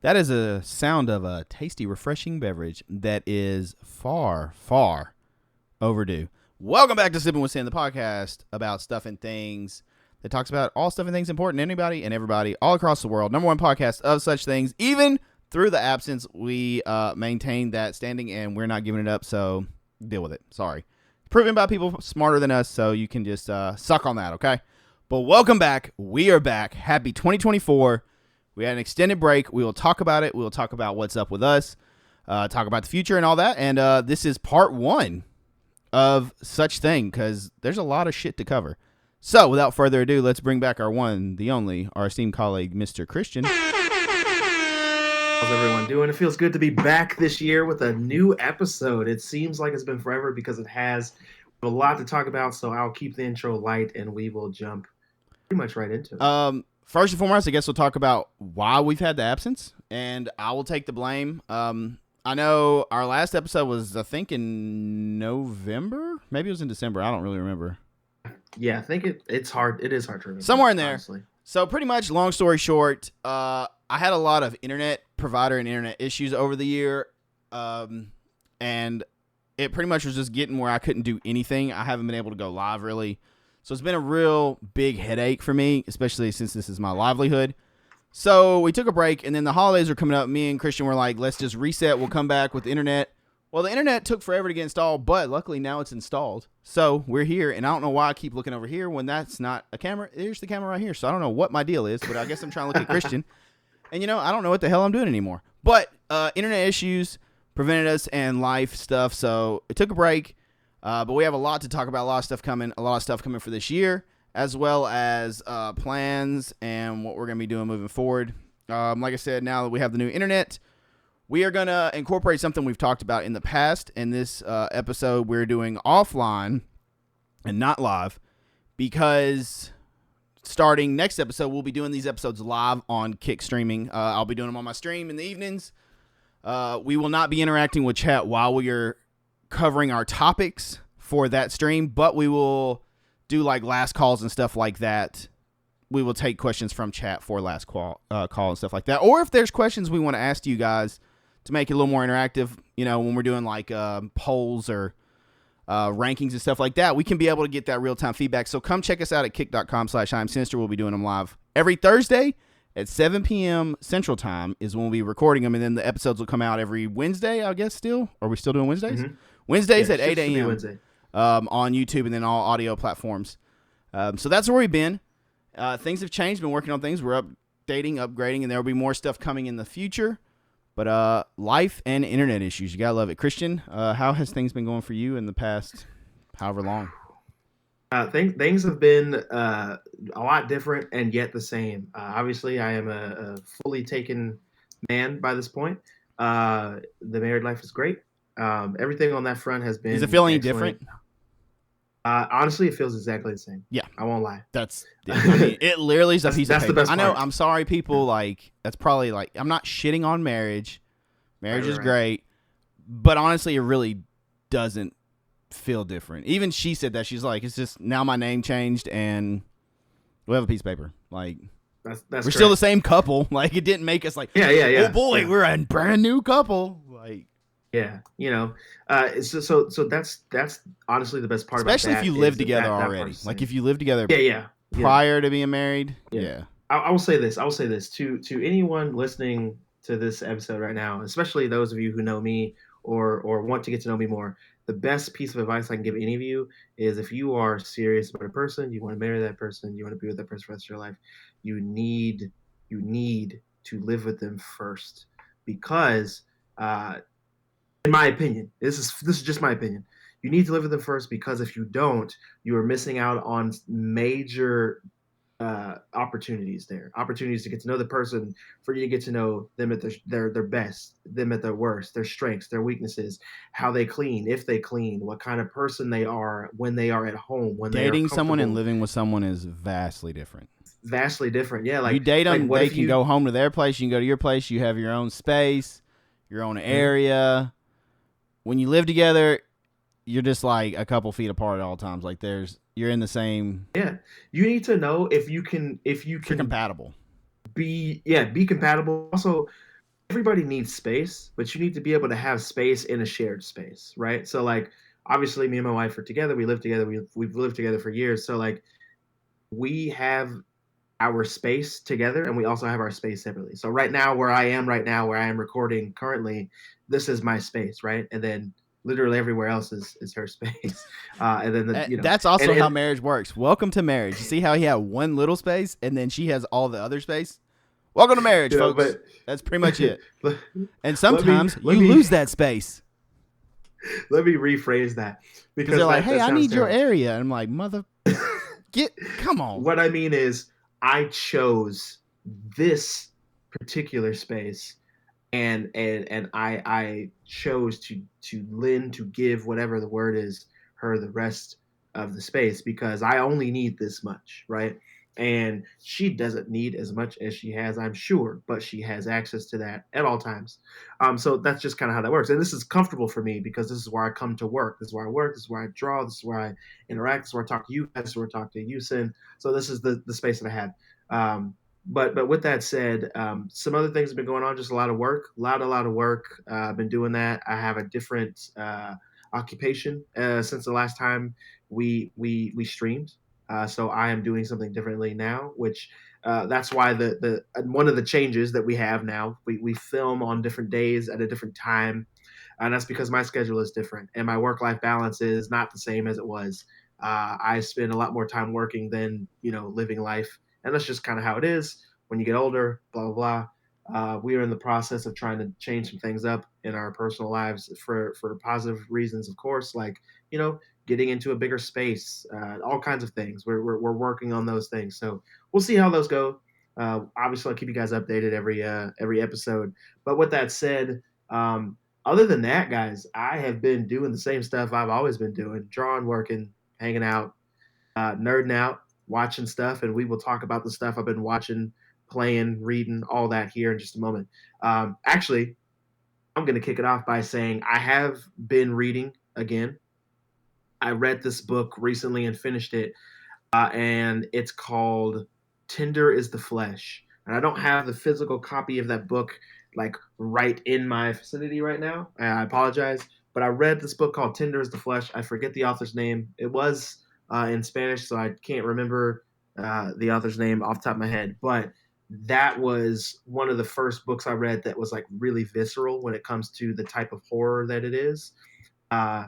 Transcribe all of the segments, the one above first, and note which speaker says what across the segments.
Speaker 1: That is a sound of a tasty, refreshing beverage that is far, far overdue. Welcome back to Sippin With Sin, the podcast about stuff and things that talks about all stuff and things important to anybody and everybody all across the world. Number one podcast of such things. Even through the absence, we maintain that standing and we're not giving it up, so deal with it. Sorry. Proven by people smarter than us, so you can just suck on that, okay? But welcome back. We are back. Happy 2024. We had an extended break. We will talk about it. We will talk about what's up with us, talk about the future and all that. And this is part one of such thing because there's a lot of shit to cover. So without further ado, let's bring back our one, the only, our esteemed colleague, Mr. Christian.
Speaker 2: How's everyone doing? It feels good to be back this year with a new episode. It seems like it's been forever because it has. We have a lot to talk about, so I'll keep the intro light and we will jump pretty much right into it.
Speaker 1: First and foremost, I guess we'll talk about why we've had the absence, and I will take the blame. I know our last episode was, I think, in November. Maybe it was in December. I don't really remember.
Speaker 2: Yeah, I think it's hard. It is hard to remember.
Speaker 1: Somewhere in there.
Speaker 2: Honestly.
Speaker 1: So pretty much, long story short, I had a lot of internet provider and internet issues over the year, and it pretty much was just getting where I couldn't do anything. I haven't been able to go live, really. So it's been a real big headache for me, especially since this is my livelihood. So we took a break, and then the holidays are coming up. Me and Christian were like, let's just reset. We'll come back with the internet. Well, the internet took forever to get installed, but luckily now it's installed. So we're here, and I don't know why I keep looking over here when that's not a camera. There's the camera right here. So I don't know what my deal is, but I guess I'm trying to look at Christian. And, I don't know what the hell I'm doing anymore. But internet issues prevented us and life stuff, so it took a break. But we have a lot to talk about, a lot of stuff coming for this year, as well as plans and what we're going to be doing moving forward. Like I said, now that we have the new internet, we are going to incorporate something we've talked about in the past. In this episode, we're doing offline and not live because starting next episode, we'll be doing these episodes live on Kick streaming. I'll be doing them on my stream in the evenings. We will not be interacting with chat while we are covering our topics for that stream, but we will do like last calls and stuff like that. We will take questions from chat for last call and stuff like that. Or if there's questions we want to ask you guys to make it a little more interactive, when we're doing like polls or rankings and stuff like that, we can be able to get that real-time feedback. So come check us out at kick.com/IamSinister. We'll be doing them live every Thursday at 7 p.m. Central Time is when we'll be recording them, and then the episodes will come out every Wednesday, I guess still. Are we still doing Wednesdays?
Speaker 2: Mm-hmm.
Speaker 1: Wednesdays at 8 a.m. On YouTube and then all audio platforms. So that's where we've been. Things have changed. Been working on things. We're updating, upgrading, and there will be more stuff coming in the future. But life and internet issues, you gotta love it. Christian, how has things been going for you in the past however long?
Speaker 2: Things have been a lot different and yet the same. Obviously, I am a fully taken man by this point. The married life is great. Everything on that front has been.
Speaker 1: Does it feel any different?
Speaker 2: Honestly, it feels exactly the same.
Speaker 1: Yeah,
Speaker 2: I won't lie.
Speaker 1: It literally is a piece of paper.
Speaker 2: The best
Speaker 1: I know.
Speaker 2: part.
Speaker 1: I'm sorry, people. That's probably I'm not shitting on marriage. Marriage is great, but honestly, it really doesn't feel different. Even she said that. She's like, it's just now my name changed and we have a piece of paper.
Speaker 2: That's
Speaker 1: we're still the same couple. It didn't make us
Speaker 2: yeah.
Speaker 1: Oh boy, we're a brand new couple.
Speaker 2: Yeah, so that's honestly the best part.
Speaker 1: Especially
Speaker 2: about that
Speaker 1: if you live together already. If you live together, prior to being married, yeah.
Speaker 2: I will say this. To anyone listening to this episode right now, especially those of you who know me or want to get to know me more. The best piece of advice I can give any of you is if you are serious about a person, you want to marry that person, you want to be with that person for the rest of your life, you need to live with them first, because in my opinion, this is just my opinion. You need to live with them first, because if you don't, you are missing out on major opportunities to get to know the person, for you to get to know them at their best, them at their worst, their strengths, their weaknesses, how they clean, if they clean, what kind of person they are when they are at home, when
Speaker 1: dating someone and living with someone is vastly different.
Speaker 2: Yeah,
Speaker 1: you date them, they can go home to their place, you can go to your place, you have your own space, your own area. When you live together, you're just a couple feet apart at all times. You're in the same.
Speaker 2: Yeah, you need to know if you can
Speaker 1: you're compatible.
Speaker 2: Be compatible. Also, everybody needs space, but you need to be able to have space in a shared space, right? So like obviously me and my wife are together, we live together, we've lived together for years. So like we have our space together and we also have our space separately. So right now where I am right now, where I am recording currently, this is my space, right? And then literally everywhere else is her space. And then
Speaker 1: That's also how
Speaker 2: and
Speaker 1: marriage works. Welcome to marriage. You see how he had one little space and then she has all the other space? Welcome to marriage, folks.
Speaker 2: but
Speaker 1: That's pretty much it.
Speaker 2: let,
Speaker 1: And
Speaker 2: let me
Speaker 1: sometimes
Speaker 2: let
Speaker 1: you
Speaker 2: me
Speaker 1: lose that space
Speaker 2: let me rephrase that
Speaker 1: because
Speaker 2: because
Speaker 1: they're like,
Speaker 2: that
Speaker 1: "Hey, I
Speaker 2: sounds
Speaker 1: need your
Speaker 2: terrible.
Speaker 1: area." And I'm like, "Mother, come on."
Speaker 2: What I mean is I chose this particular space and I chose to lend, to give, whatever the word is, her the rest of the space because I only need this much, right? And she doesn't need as much as she has, I'm sure, but she has access to that at all times. So that's just kind of how that works. And this is comfortable for me because this is where I come to work. This is where I work. This is where I draw. This is where I interact. This is where I talk to you guys. This is where I talk to you, Sin. So this is the space that I have. But with that said, some other things have been going on. Just a lot of work, a lot of work. I've been doing that. I have a different occupation since the last time we streamed. So I am doing something differently now, which that's why the one of the changes that we have now. We film on different days at a different time, and that's because my schedule is different and my work life balance is not the same as it was. I spend a lot more time working than living life, and that's just kind of how it is when you get older. Blah blah blah. We are in the process of trying to change some things up in our personal lives for positive reasons, of course, like getting into a bigger space, all kinds of things. We're working on those things, so we'll see how those go. Obviously, I'll keep you guys updated every episode. But with that said, other than that, guys, I have been doing the same stuff I've always been doing: drawing, working, hanging out, nerding out, watching stuff, and we will talk about the stuff I've been watching, playing, reading, all that here in just a moment. Actually, I'm going to kick it off by saying I have been reading again. I read this book recently and finished it, and it's called Tender is the Flesh. And I don't have the physical copy of that book like right in my vicinity right now. I apologize, but I read this book called Tender is the Flesh. I forget the author's name. It was in Spanish, so I can't remember the author's name off the top of my head. But that was one of the first books I read that was like really visceral when it comes to the type of horror that it is. Uh,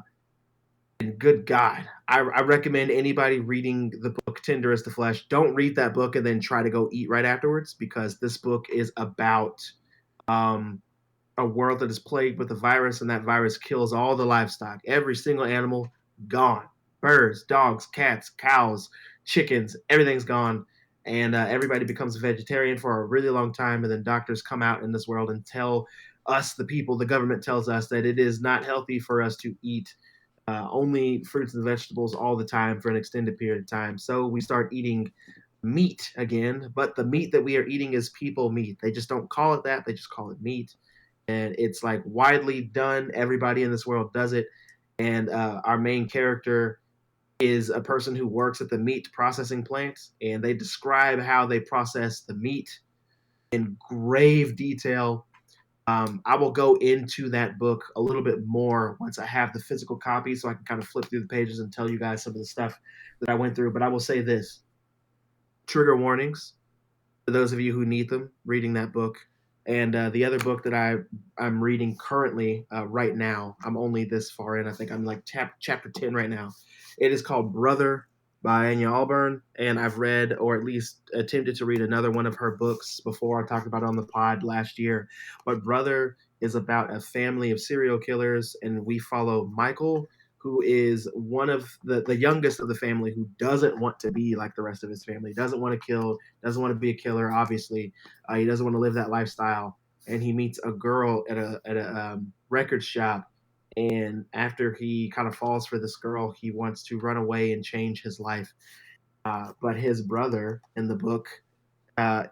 Speaker 2: and good God, I recommend anybody reading the book Tender is the Flesh. Don't read that book and then try to go eat right afterwards because this book is about um, a world that is plagued with a virus, and that virus kills all the livestock. Every single animal gone. Birds, dogs, cats, cows, chickens, everything's gone. And everybody becomes a vegetarian for a really long time. And then doctors come out in this world and tell us, the people, the government tells us that it is not healthy for us to eat only fruits and vegetables all the time for an extended period of time. So we start eating meat again, but the meat that we are eating is people meat. They just don't call it that, they just call it meat. And it's like widely done. Everybody in this world does it. And our main character is a person who works at the meat processing plant, and they describe how they process the meat in grave detail. I will go into that book a little bit more once I have the physical copy so I can kind of flip through the pages and tell you guys some of the stuff that I went through. But I will say this: trigger warnings for those of you who need them reading that book. And the other book that I'm reading currently right now, I'm only this far in. I think I'm like chapter 10 right now. It is called Brother by Anya Allburn, and I've read, or at least attempted to read, another one of her books before. I talked about it on the pod last year. But Brother is about a family of serial killers, and we follow Michael, who is one of the youngest of the family, who doesn't want to be like the rest of his family, doesn't want to kill, doesn't want to be a killer, obviously. He doesn't want to live that lifestyle. And he meets a girl at a record shop. And after he kind of falls for this girl, he wants to run away and change his life. But his brother in the book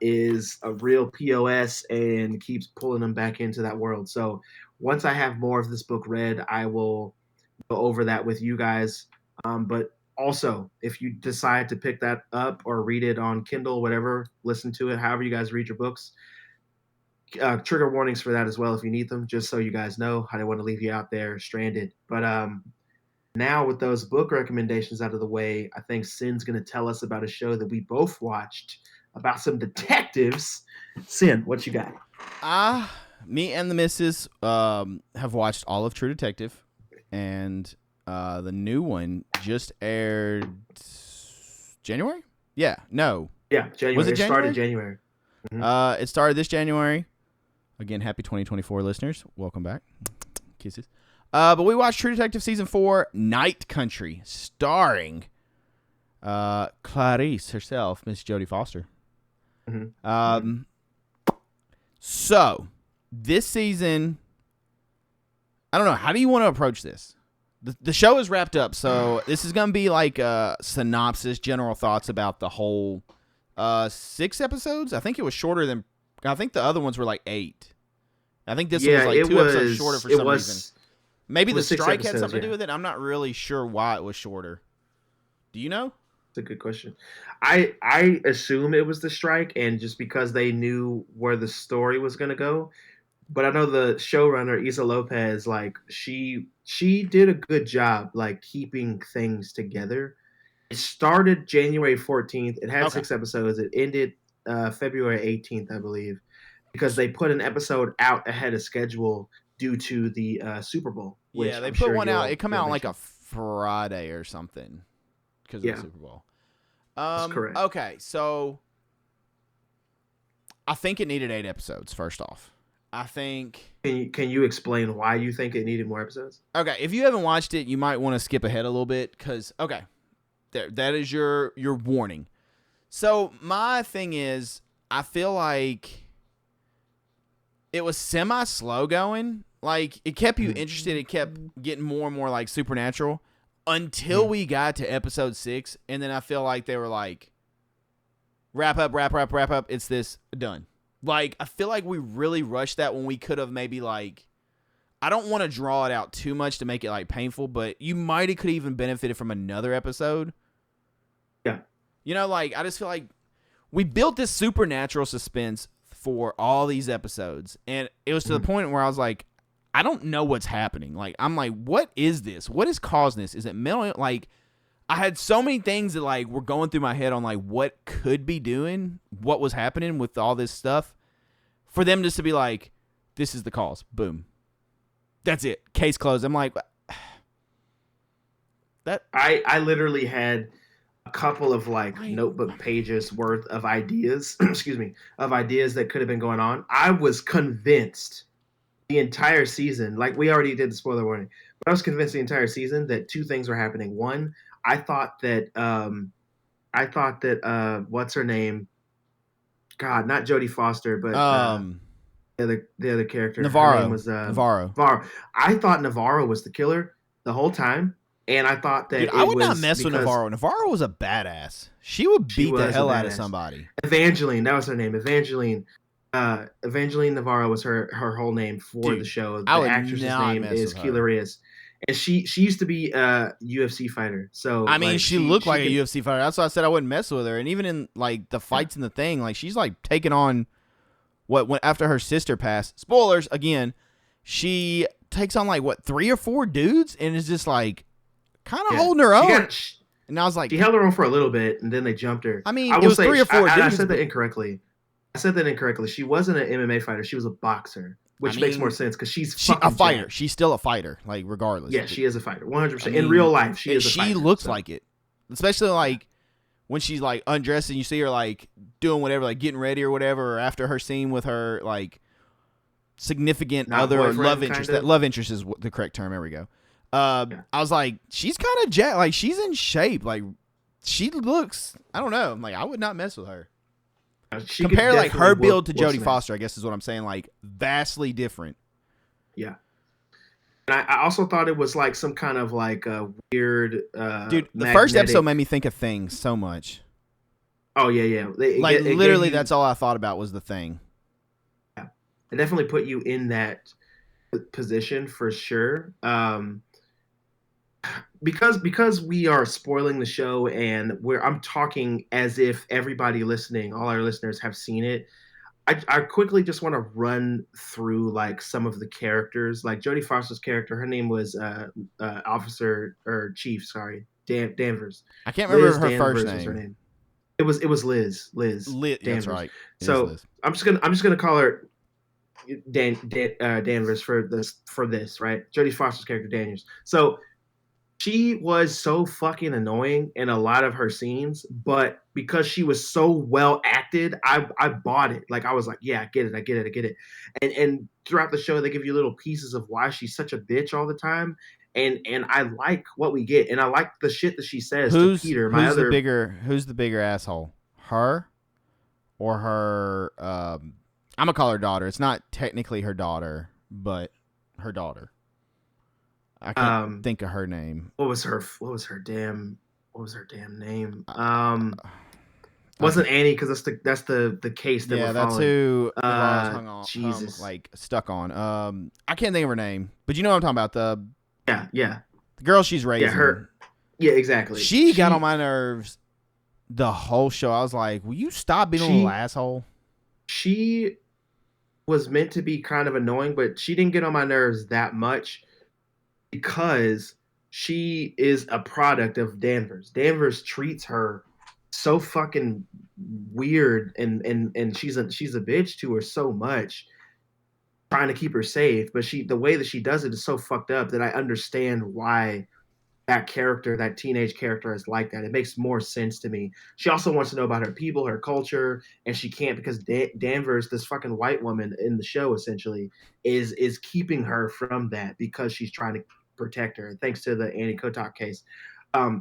Speaker 2: is a real POS and keeps pulling him back into that world. So once I have more of this book read, I will go over that with you guys. But also, if you decide to pick that up or read it on Kindle, whatever, listen to it, however you guys read your books, trigger warnings for that as well if you need them, just so you guys know. I don't want to leave you out there stranded. But now with those book recommendations out of the way, I think Sin's going to tell us about a show that we both watched about some detectives. Sin, what you got?
Speaker 1: Me and the missus have watched all of True Detective, and the new one just aired January? Yeah, no.
Speaker 2: Yeah, January.
Speaker 1: Was it January?
Speaker 2: Started January. Mm-hmm.
Speaker 1: It started this January. Again, happy 2024 listeners. Welcome back. Kisses. But we watched True Detective Season 4, Night Country, starring Clarice herself, Miss Jodie Foster.
Speaker 2: Mm-hmm.
Speaker 1: So, this season, I don't know. How do you want to approach this? The show is wrapped up, so this is going to be like a synopsis, general thoughts about the whole 6 episodes. I think it was shorter than, I think the other ones were like 8. I think this one was like 2 episodes shorter for some reason. Maybe the strike had something to do with it. I'm not really sure why it was shorter. Do you know?
Speaker 2: That's a good question. I assume it was the strike, and just because they knew where the story was going to go. But I know the showrunner, Isa Lopez, like she did a good job like keeping things together. It started January 14th. It had 6 episodes. It ended February 18th, I believe, because they put an episode out ahead of schedule due to the Super Bowl.
Speaker 1: Yeah, they put one out. It come out on like a Friday or something because of the Super Bowl.
Speaker 2: That's correct.
Speaker 1: Okay, so I think it needed 8 episodes, first off. I think.
Speaker 2: Can you explain why you think it needed more episodes?
Speaker 1: Okay, if you haven't watched it, you might want to skip ahead a little bit because that is your warning. So my thing is, I feel like it was semi-slow going. Like, it kept you interested. It kept getting more and more, like, supernatural until we got to episode 6. And then I feel like they were like, wrap up. It's this, done. Like, I feel like we really rushed that when we could have maybe, like, I don't want to draw it out too much to make it, like, painful, but you might have could even benefited from another episode.
Speaker 2: Yeah.
Speaker 1: You know, like, I just feel like we built this supernatural suspense for all these episodes. And it was to the point where I was like, I don't know what's happening. Like, I'm like, what is this? What is causing this? Is it mental? Like, I had so many things that, like, were going through my head on, like, what could be doing, what was happening with all this stuff. For them just to be like, this is the cause. Boom. That's it. Case closed. I'm like, that.
Speaker 2: I literally had a couple of, like, notebook pages worth of ideas, of ideas that could have been going on. I was convinced the entire season, like we already did the spoiler warning, but I was convinced the entire season that 2 things were happening. One, I thought that what's her name? God, not Jodie Foster, but the other character.
Speaker 1: Navarro.
Speaker 2: Her name was
Speaker 1: Navarro.
Speaker 2: I thought Navarro was the killer the whole time, and I thought that
Speaker 1: I would not mess with Navarro. Navarro was a badass. She would beat the hell out of somebody.
Speaker 2: Evangeline, that was her name. Evangeline Navarro was her whole name for the show. The actress's name is Keila Reyes. And she used to be a UFC fighter. So
Speaker 1: I mean, like, she looked like a UFC fighter. That's why I said I wouldn't mess with her. And even in like the fights in the thing, like she's like taking on after her sister passed. Spoilers again. She takes on like 3 or 4 dudes and is just like kind of holding her own. And I was like,
Speaker 2: she held her own for a little bit, and then they jumped her.
Speaker 1: I mean, it was 3 or 4 dudes.
Speaker 2: I said that incorrectly. She wasn't an MMA fighter. She was a boxer, which makes more sense because she's
Speaker 1: a fighter. Jacked. She's still a fighter, like regardless.
Speaker 2: Yeah, she is a fighter, 100%. In real life, she is a fighter.
Speaker 1: She looks like it, especially like when she's like undressed and you see her like doing whatever, like getting ready or whatever, or after her scene with her like significant other or love interest. That love interest is the correct term. There we go. I was like, she's kind of jacked. Like she's in shape. Like she looks. I don't know. I'm like, I would not mess with her. Compare like her build to Jodie Foster, I guess is what I'm saying. Like vastly different.
Speaker 2: Yeah. And I also thought it was like some kind of like a weird.
Speaker 1: Dude, the first episode made me think of Things so much.
Speaker 2: Oh yeah.
Speaker 1: It literally, that's all I thought about was the Thing.
Speaker 2: Yeah, it definitely put you in that position for sure. Because we are spoiling the show and I'm talking as if everybody listening, all our listeners have seen it. I quickly just want to run through like some of the characters. Like Jodie Foster's character, her name was Officer or Chief, sorry, Danvers.
Speaker 1: I can't
Speaker 2: Liz
Speaker 1: remember her first
Speaker 2: Danvers was her
Speaker 1: name.
Speaker 2: name. It was Liz
Speaker 1: That's
Speaker 2: Danvers.
Speaker 1: right.
Speaker 2: So I'm just gonna call her Danvers for this, right? Jodie Foster's character Danvers. So she was so fucking annoying in a lot of her scenes, but because she was so well acted, I bought it. Like I was like, yeah, I get it. And throughout the show, they give you little pieces of why she's such a bitch all the time. And I like what we get, and I like the shit that she says to Peter.
Speaker 1: Who's the bigger asshole? Her or her? I'm gonna call her daughter. It's not technically her daughter, but her daughter. I can't think of her name.
Speaker 2: What was her damn name? Wasn't Annie, because that's the case that we're
Speaker 1: that's
Speaker 2: following.
Speaker 1: who I was hung on,
Speaker 2: Jesus,
Speaker 1: stuck on. I can't think of her name, but you know what I'm talking about.
Speaker 2: The
Speaker 1: girl she's raising.
Speaker 2: Yeah, her. Yeah, exactly.
Speaker 1: She got on my nerves the whole show. I was like, will you stop being a little asshole?
Speaker 2: She was meant to be kind of annoying, but she didn't get on my nerves that much because she is a product of Danvers. Danvers treats her so fucking weird, and she's a bitch to her so much, trying to keep her safe. But the way that she does it is so fucked up that I understand why that teenage character is like that. It makes more sense to me. She also wants to know about her people, her culture, and she can't because Danvers, this fucking white woman in the show, essentially is keeping her from that because she's trying to protect her. Thanks to the Annie Kotak case.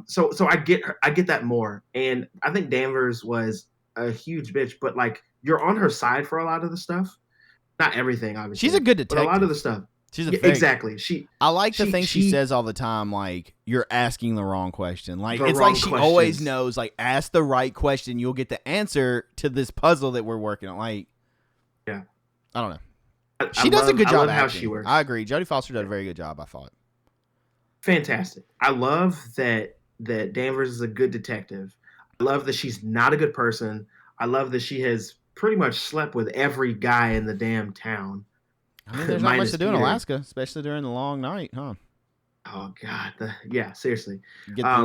Speaker 2: So I get that more, and I think Danvers was a huge bitch, but like you're on her side for a lot of the stuff. Not everything, obviously.
Speaker 1: She's a good detective.
Speaker 2: But a lot of the stuff.
Speaker 1: She's
Speaker 2: exactly.
Speaker 1: I like the things she says all the time. Like, you're asking the wrong question. Like, it's like she always knows. Like, ask the right question, you'll get the answer to this puzzle that we're working on. Like,
Speaker 2: yeah,
Speaker 1: I don't know. She does a good job. I love how she works. I agree. Jodie Foster did a very good job, I thought.
Speaker 2: Fantastic. I love that Danvers is a good detective. I love that she's not a good person. I love that she has pretty much slept with every guy in the damn town.
Speaker 1: I mean, there's not much to do in Alaska, especially during the long night, huh?
Speaker 2: Oh God, yeah, seriously.
Speaker 1: Get the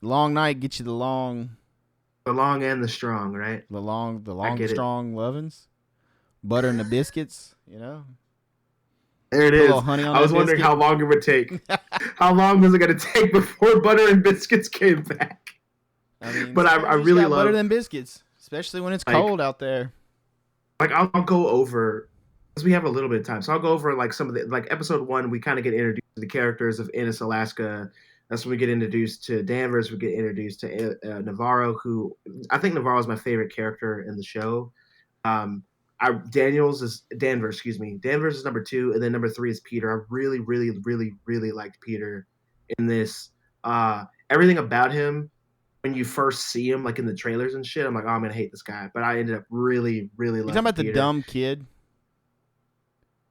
Speaker 1: long night. Get you the long
Speaker 2: and the strong, right?
Speaker 1: The long strong lovins, butter and the biscuits. You know.
Speaker 2: There it is. I was wondering how long it would take. How long was it going to take before butter and biscuits came back?
Speaker 1: I mean,
Speaker 2: but I really love
Speaker 1: butter than biscuits, especially when it's cold out there.
Speaker 2: Like I'll go over. Because we have a little bit of time, so I'll go over like some of the episode 1. We kind of get introduced to the characters of Ennis, Alaska. That's when we get introduced to Danvers. We get introduced to Navarro, who I think Navarro is my favorite character in the show. Danvers is number 2, and then number 3 is Peter. I really, really, really, really liked Peter in this. Everything about him, when you first see him, like in the trailers and shit, I'm like, oh, I'm gonna hate this guy. But I ended up really, really liking.
Speaker 1: You talking about
Speaker 2: Peter.
Speaker 1: The dumb kid?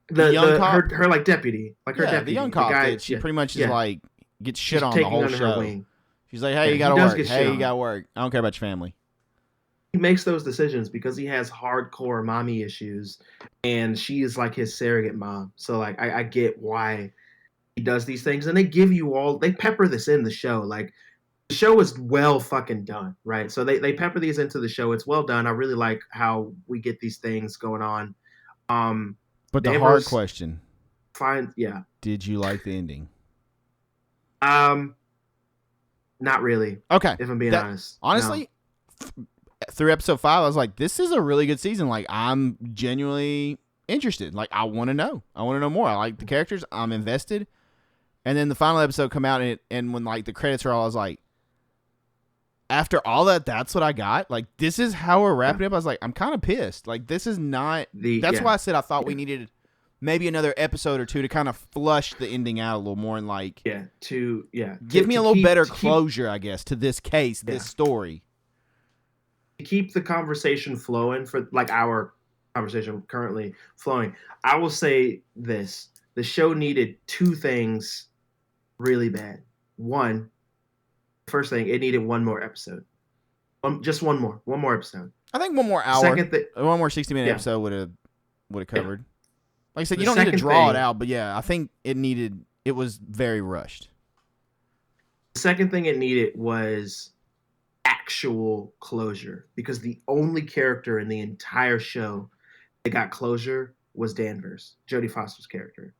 Speaker 2: The young cop? Her like deputy, like her deputy,
Speaker 1: the young cop.
Speaker 2: Guy,
Speaker 1: she pretty much is like gets shit on the whole show. She's like, "Hey, you gotta work. Hey, you gotta work. I don't care about your family."
Speaker 2: He makes those decisions because he has hardcore mommy issues, and she is like his surrogate mom. So like, I get why he does these things, and they pepper this in the show. Like, the show is well fucking done, right? So they pepper these into the show. It's well done. I really like how we get these things going on.
Speaker 1: But the hard question.
Speaker 2: Fine, yeah.
Speaker 1: Did you like the ending?
Speaker 2: Not really.
Speaker 1: Okay.
Speaker 2: If I'm being honest.
Speaker 1: Honestly, through episode 5, I was like, this is a really good season. Like, I'm genuinely interested. Like, I want to know. I want to know more. I like the characters. I'm invested. And then the final episode come out, and when like the credits are all, I was like, after all that's what I got. Like, this is how we're wrapping up. I was like, I'm kind of pissed. Like, this is not. That's why I said I thought we needed maybe another episode or 2 to kind of flush the ending out a little more and like.
Speaker 2: Give
Speaker 1: me a little better closure, I guess, to this case, this story.
Speaker 2: To keep the conversation flowing for like our conversation currently flowing, I will say this: the show needed 2 things really bad. One. First thing, it needed one more episode. Just one more episode.
Speaker 1: I think one more hour, one more 60-minute episode would have covered. Yeah. Like I said, you don't need to draw it out, but yeah, I think it was very rushed.
Speaker 2: The second thing it needed was actual closure, because the only character in the entire show that got closure was Danvers, Jodie Foster's character.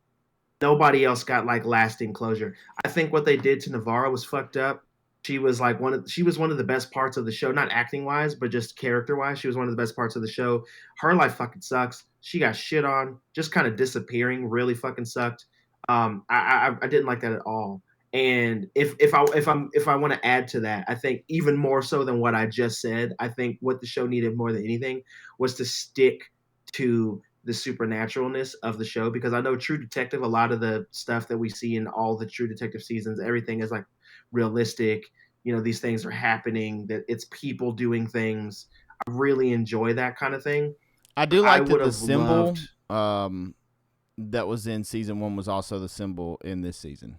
Speaker 2: Nobody else got like lasting closure. I think what they did to Navarro was fucked up. She was like one of the best parts of the show, not acting wise, but just character wise. She was one of the best parts of the show. Her life fucking sucks. She got shit on, just kind of disappearing really fucking sucked. I didn't like that at all. And if I want to add to that, I think even more so than what I just said, I think what the show needed more than anything was to stick to the supernaturalness of the show, because I know True Detective, a lot of the stuff that we see in all the True Detective seasons, everything is like realistic. You know, these things are happening, that it's people doing things. I really enjoy that kind of thing.
Speaker 1: I do like that the symbol that was in season 1 was also the symbol in this season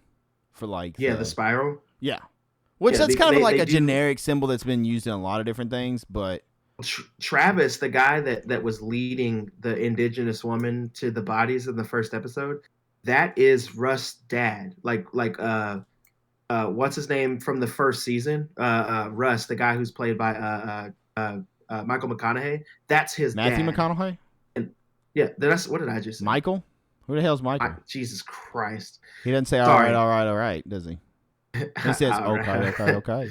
Speaker 1: for like
Speaker 2: the spiral.
Speaker 1: Yeah. Which that's kind of like a generic symbol that's been used in a lot of different things, but
Speaker 2: Travis, the guy that was leading the indigenous woman to the bodies in the first episode, that is Russ's dad. Like what's his name from the first season? Russ, the guy who's played by Michael McConaughey. That's his
Speaker 1: Matthew
Speaker 2: dad.
Speaker 1: McConaughey?
Speaker 2: And yeah, that's what did I just say?
Speaker 1: Michael? Who the hell's Michael?
Speaker 2: Jesus Christ.
Speaker 1: He doesn't say all right, does he? He says okay.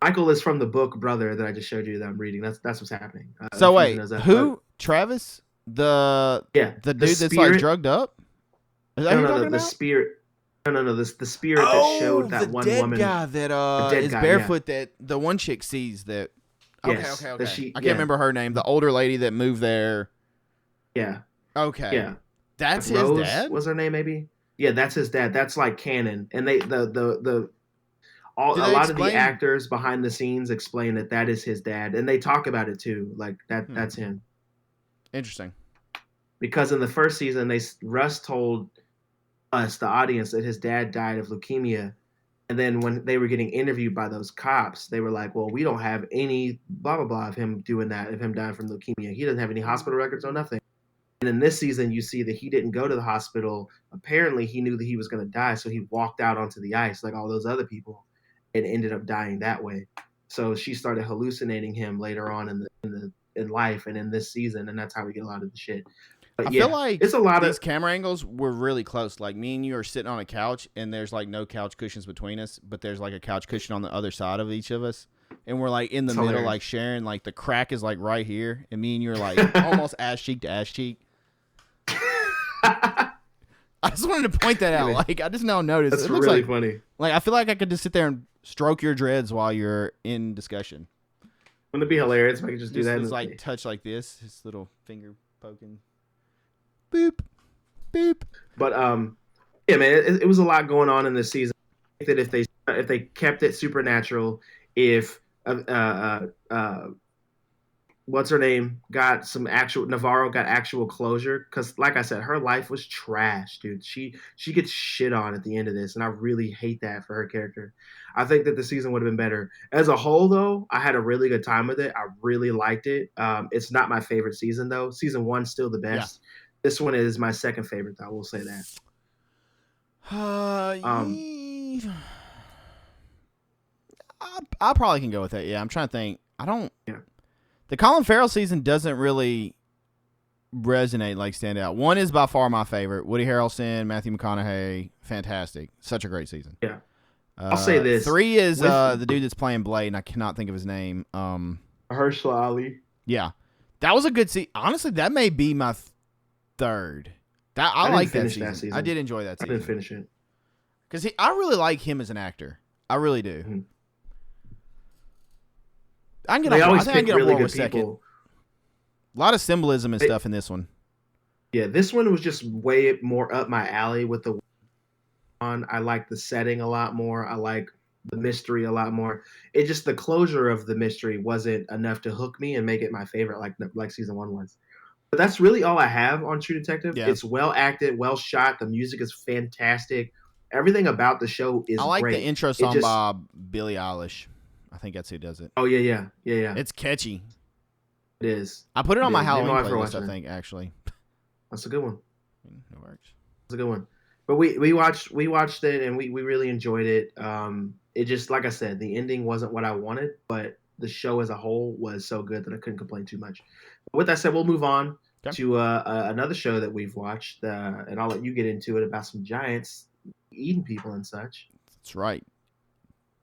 Speaker 2: Michael is from the book Brother that I just showed you that I'm reading. That's what's happening.
Speaker 1: So wait, who? Travis? The dude that's like drugged up? Is that who you're talking about?
Speaker 2: The spirit. No. The spirit that showed that one woman.
Speaker 1: The dead guy that is barefoot. That the one chick sees that. Okay. I can't remember her name. The older lady that moved there.
Speaker 2: Yeah.
Speaker 1: Okay.
Speaker 2: Yeah.
Speaker 1: That's
Speaker 2: Rose,
Speaker 1: his dad.
Speaker 2: Was her name maybe? Yeah, that's his dad. That's like canon, and a lot of the actors behind the scenes explain that is his dad, and they talk about it too, like that. That's him.
Speaker 1: Interesting.
Speaker 2: Because in the first season, Russ told us, the audience, that his dad died of leukemia, and then when they were getting interviewed by those cops, they were like, "Well, we don't have any blah blah blah of him doing that, of him dying from leukemia. He doesn't have any hospital records or nothing." And in this season, you see that he didn't go to the hospital. Apparently, he knew that he was going to die, so he walked out onto the ice like all those other people, and ended up dying that way. So she started hallucinating him later on in life and in this season, and that's how we get a lot of the shit. But
Speaker 1: I feel like
Speaker 2: it's a lot
Speaker 1: these camera angles were really close. Like me and you are sitting on a couch, and there's like no couch cushions between us, but there's like a couch cushion on the other side of each of us. And we're like in the middle, like sharing, like the crack is like right here. And me and you are like almost ass cheek to ass cheek. I just wanted to point that out. Like I just now noticed.
Speaker 2: That's really funny.
Speaker 1: Like I feel like I could just sit there and stroke your dreads while you're in discussion.
Speaker 2: Wouldn't it be hilarious if I could just do that?
Speaker 1: Just like touch like this, his little finger poking. Boop, boop.
Speaker 2: But yeah, man, it was a lot going on in this season. I think that if they kept it supernatural, if what's her name Navarro got actual closure, because like I said, her life was trash, dude. She gets shit on at the end of this, and I really hate that for her character. I think that the season would have been better as a whole, though. I had a really good time with it. I really liked it. It's not my favorite season, though. Season 1's still the best. Yeah. This one is my second favorite, though. I will say that.
Speaker 1: I probably can go with that. Yeah, I'm trying to think.
Speaker 2: Yeah.
Speaker 1: The Colin Farrell season doesn't really resonate, like stand out. 1 is by far my favorite. Woody Harrelson, Matthew McConaughey, fantastic. Such a great season.
Speaker 2: Yeah. I'll say this.
Speaker 1: 3 is the dude that's playing Blade, and I cannot think of his name.
Speaker 2: Mahershala Ali.
Speaker 1: Yeah. That was a good season. Honestly, that may be my third. I like that season. I did enjoy that season.
Speaker 2: I didn't finish it.
Speaker 1: Because I really like him as an actor. I really do. Mm-hmm. I think I can get on board with second. A lot of symbolism and stuff in this one.
Speaker 2: Yeah, this one was just way more up my alley with the one. I like the setting a lot more. I like the mystery a lot more. It just, the closure of the mystery wasn't enough to hook me and make it my favorite like season 1 was. But that's really all I have on True Detective. Yeah. It's well acted, well shot. The music is fantastic. Everything about the show is great.
Speaker 1: I like the intro song by Billie Eilish. I think that's who does it.
Speaker 2: Oh, yeah.
Speaker 1: It's catchy.
Speaker 2: It is.
Speaker 1: I put it on my Halloween
Speaker 2: wife are
Speaker 1: playlist,
Speaker 2: watching
Speaker 1: I
Speaker 2: it.
Speaker 1: think, actually.
Speaker 2: That's a good one.
Speaker 1: It works.
Speaker 2: That's a good one. But we watched it and we really enjoyed it. It just, like I said, the ending wasn't what I wanted, but the show as a whole was so good that I couldn't complain too much. But with that said, we'll move on to another show that we've watched, and I'll let you get into it about some giants eating people and such.
Speaker 1: That's right.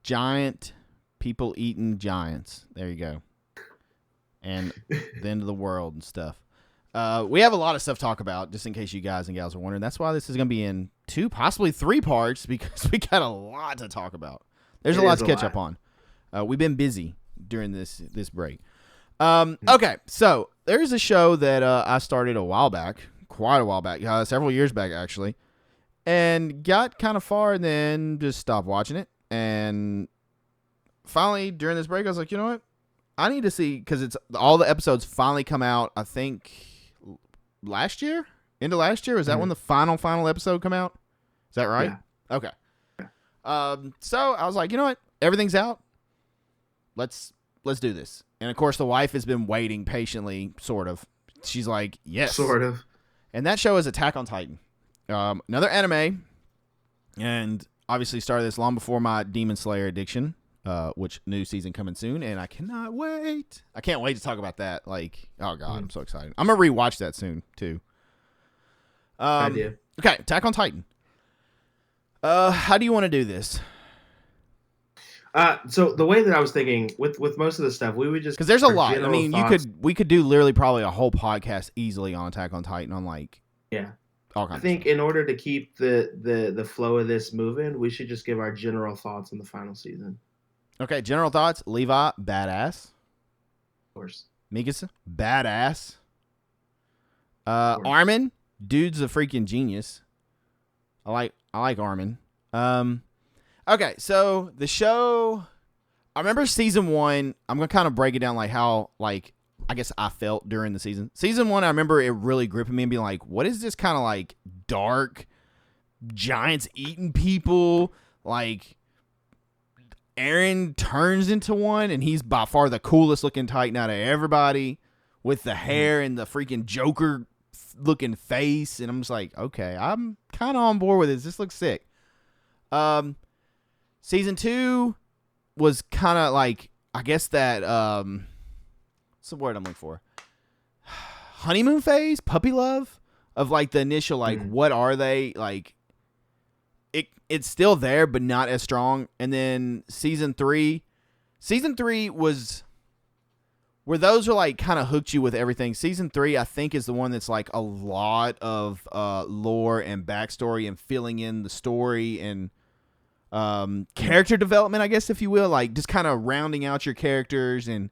Speaker 1: Giant people eating giants. There you go. And the end of the world and stuff. We have a lot of stuff to talk about, just in case you guys and gals are wondering. That's why this is going to be in 2, possibly 3 parts, because we got a lot to talk about. There's a lot to catch up on. We've been busy during this break. Okay, so there's a show that I started a while back, quite a while back, several years back actually, and got kind of far and then just stopped watching it. And finally, during this break, I was like, you know what? I need to see, because it's all the episodes finally come out, I think, last year? Into last year? Was that when the final episode come out? Is that right?
Speaker 2: Yeah.
Speaker 1: Okay. So I was like, you know what? Everything's out. Let's do this. And of course, the wife has been waiting patiently, sort of. She's like, yes.
Speaker 2: Sort of.
Speaker 1: And that show is Attack on Titan. Another anime. And obviously started this long before my Demon Slayer addiction. Which new season coming soon, and I cannot wait. I can't wait to talk about that. Like, oh god, I'm so excited. I'm gonna rewatch that soon too.
Speaker 2: Idea.
Speaker 1: Okay, Attack on Titan. How do you want to do this?
Speaker 2: So the way that I was thinking with most of the stuff, we would just,
Speaker 1: because there's a lot. I mean,
Speaker 2: thoughts.
Speaker 1: we could do literally probably a whole podcast easily on Attack on Titan on like all kinds.
Speaker 2: I think in order to keep the flow of this moving, we should just give our general thoughts on the final season.
Speaker 1: Okay, general thoughts. Levi, badass.
Speaker 2: Of course.
Speaker 1: Mikasa, badass. Armin, dude's a freaking genius. I like Armin. Okay, so the show, I remember season 1. I'm gonna kind of break it down like how I guess I felt during the season. Season 1, I remember it really gripping me and being like, what is this kind of like dark giants eating people? Like, Eren turns into one, and he's by far the coolest looking Titan out of everybody, with the hair and the freaking Joker looking face. And I'm just like, okay, I'm kind of on board with this. This looks sick. Season 2 was kind of like, I guess that what's the word I'm looking for? Honeymoon phase, puppy love of like the initial like what are they like? It's still there, but not as strong. And then season 3 was where those are like kind of hooked you with everything. Season 3, I think, is the one that's like a lot of lore and backstory and filling in the story and character development, I guess, if you will, like just kind of rounding out your characters and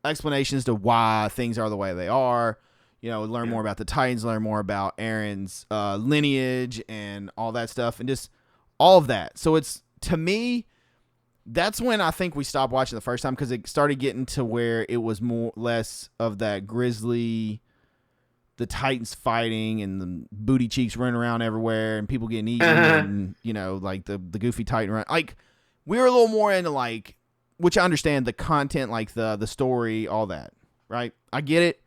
Speaker 1: explanations to why things are the way they are. You know, learn more about the Titans, learn more about Eren's lineage and all that stuff, and just all of that. So it's, to me, that's when I think we stopped watching the first time, because it started getting to where it was less of that grisly, the Titans fighting and the booty cheeks running around everywhere and people getting eaten and, you know, like the goofy Titan run. Like, we were a little more into like, which I understand, the content, like the story, all that, right? I get it.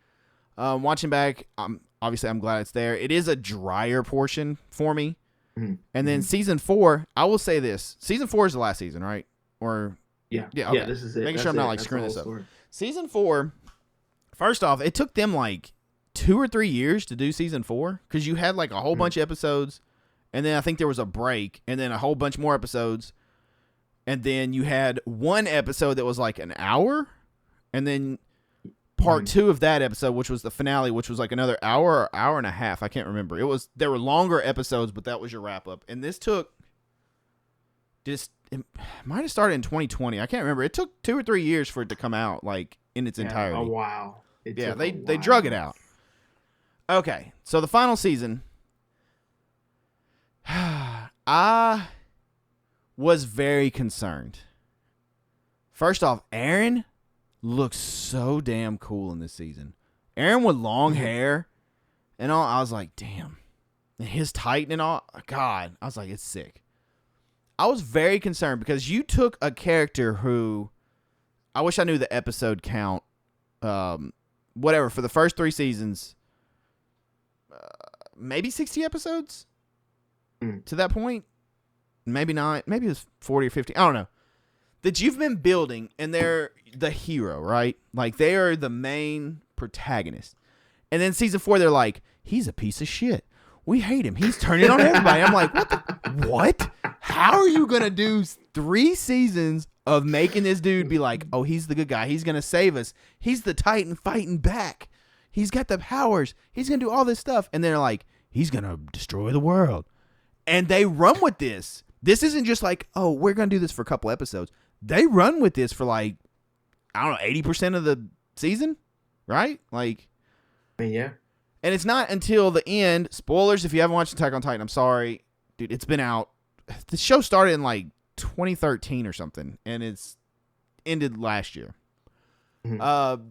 Speaker 1: Watching back, obviously I'm glad it's there. It is a drier portion for me. And then season 4, I will say this. Season 4 is the last season, right? Or
Speaker 2: yeah,
Speaker 1: okay.
Speaker 2: This is it.
Speaker 1: Making
Speaker 2: That's
Speaker 1: sure I'm not like
Speaker 2: That's
Speaker 1: screwing this up.
Speaker 2: story.
Speaker 1: Season 4, first off, it took them like 2 or 3 years to do season 4, because you had like a whole bunch of episodes, and then I think there was a break, and then a whole bunch more episodes, and then you had one episode that was like an hour, and then part 2 of that episode, which was the finale, which was like another hour or hour and a half. I can't remember. There were longer episodes, but that was your wrap up. And this took it might have started in 2020. I can't remember. It took 2 or 3 years for it to come out, like in its entirety.
Speaker 2: Oh wow.
Speaker 1: They drug it out. Okay, so the final season, I was very concerned. First off, Eren looks so damn cool in this season. Eren with long hair and all, I was like, damn. And his Titan and all, God, I was like, it's sick. I was very concerned because you took a character who, I wish I knew the episode count whatever, for the first 3 seasons, maybe 60 episodes to that point. Maybe not. Maybe it was 40 or 50. I don't know. That you've been building, and they're the hero, right? Like, they are the main protagonist. And then season 4, they're like, he's a piece of shit. We hate him. He's turning on everybody. I'm like, what? How are you going to do 3 seasons of making this dude be like, oh, he's the good guy. He's going to save us. He's the Titan fighting back. He's got the powers. He's going to do all this stuff. And they're like, he's going to destroy the world. And they run with this. This isn't just like, oh, we're going to do this for a couple episodes. They run with this for like, I don't know, 80% of the season, right? Like,
Speaker 2: I mean, yeah.
Speaker 1: And it's not until the end. Spoilers if you haven't watched Attack on Titan. I'm sorry. Dude, it's been out. The show started in like 2013 or something, and it's ended last year. Mm-hmm.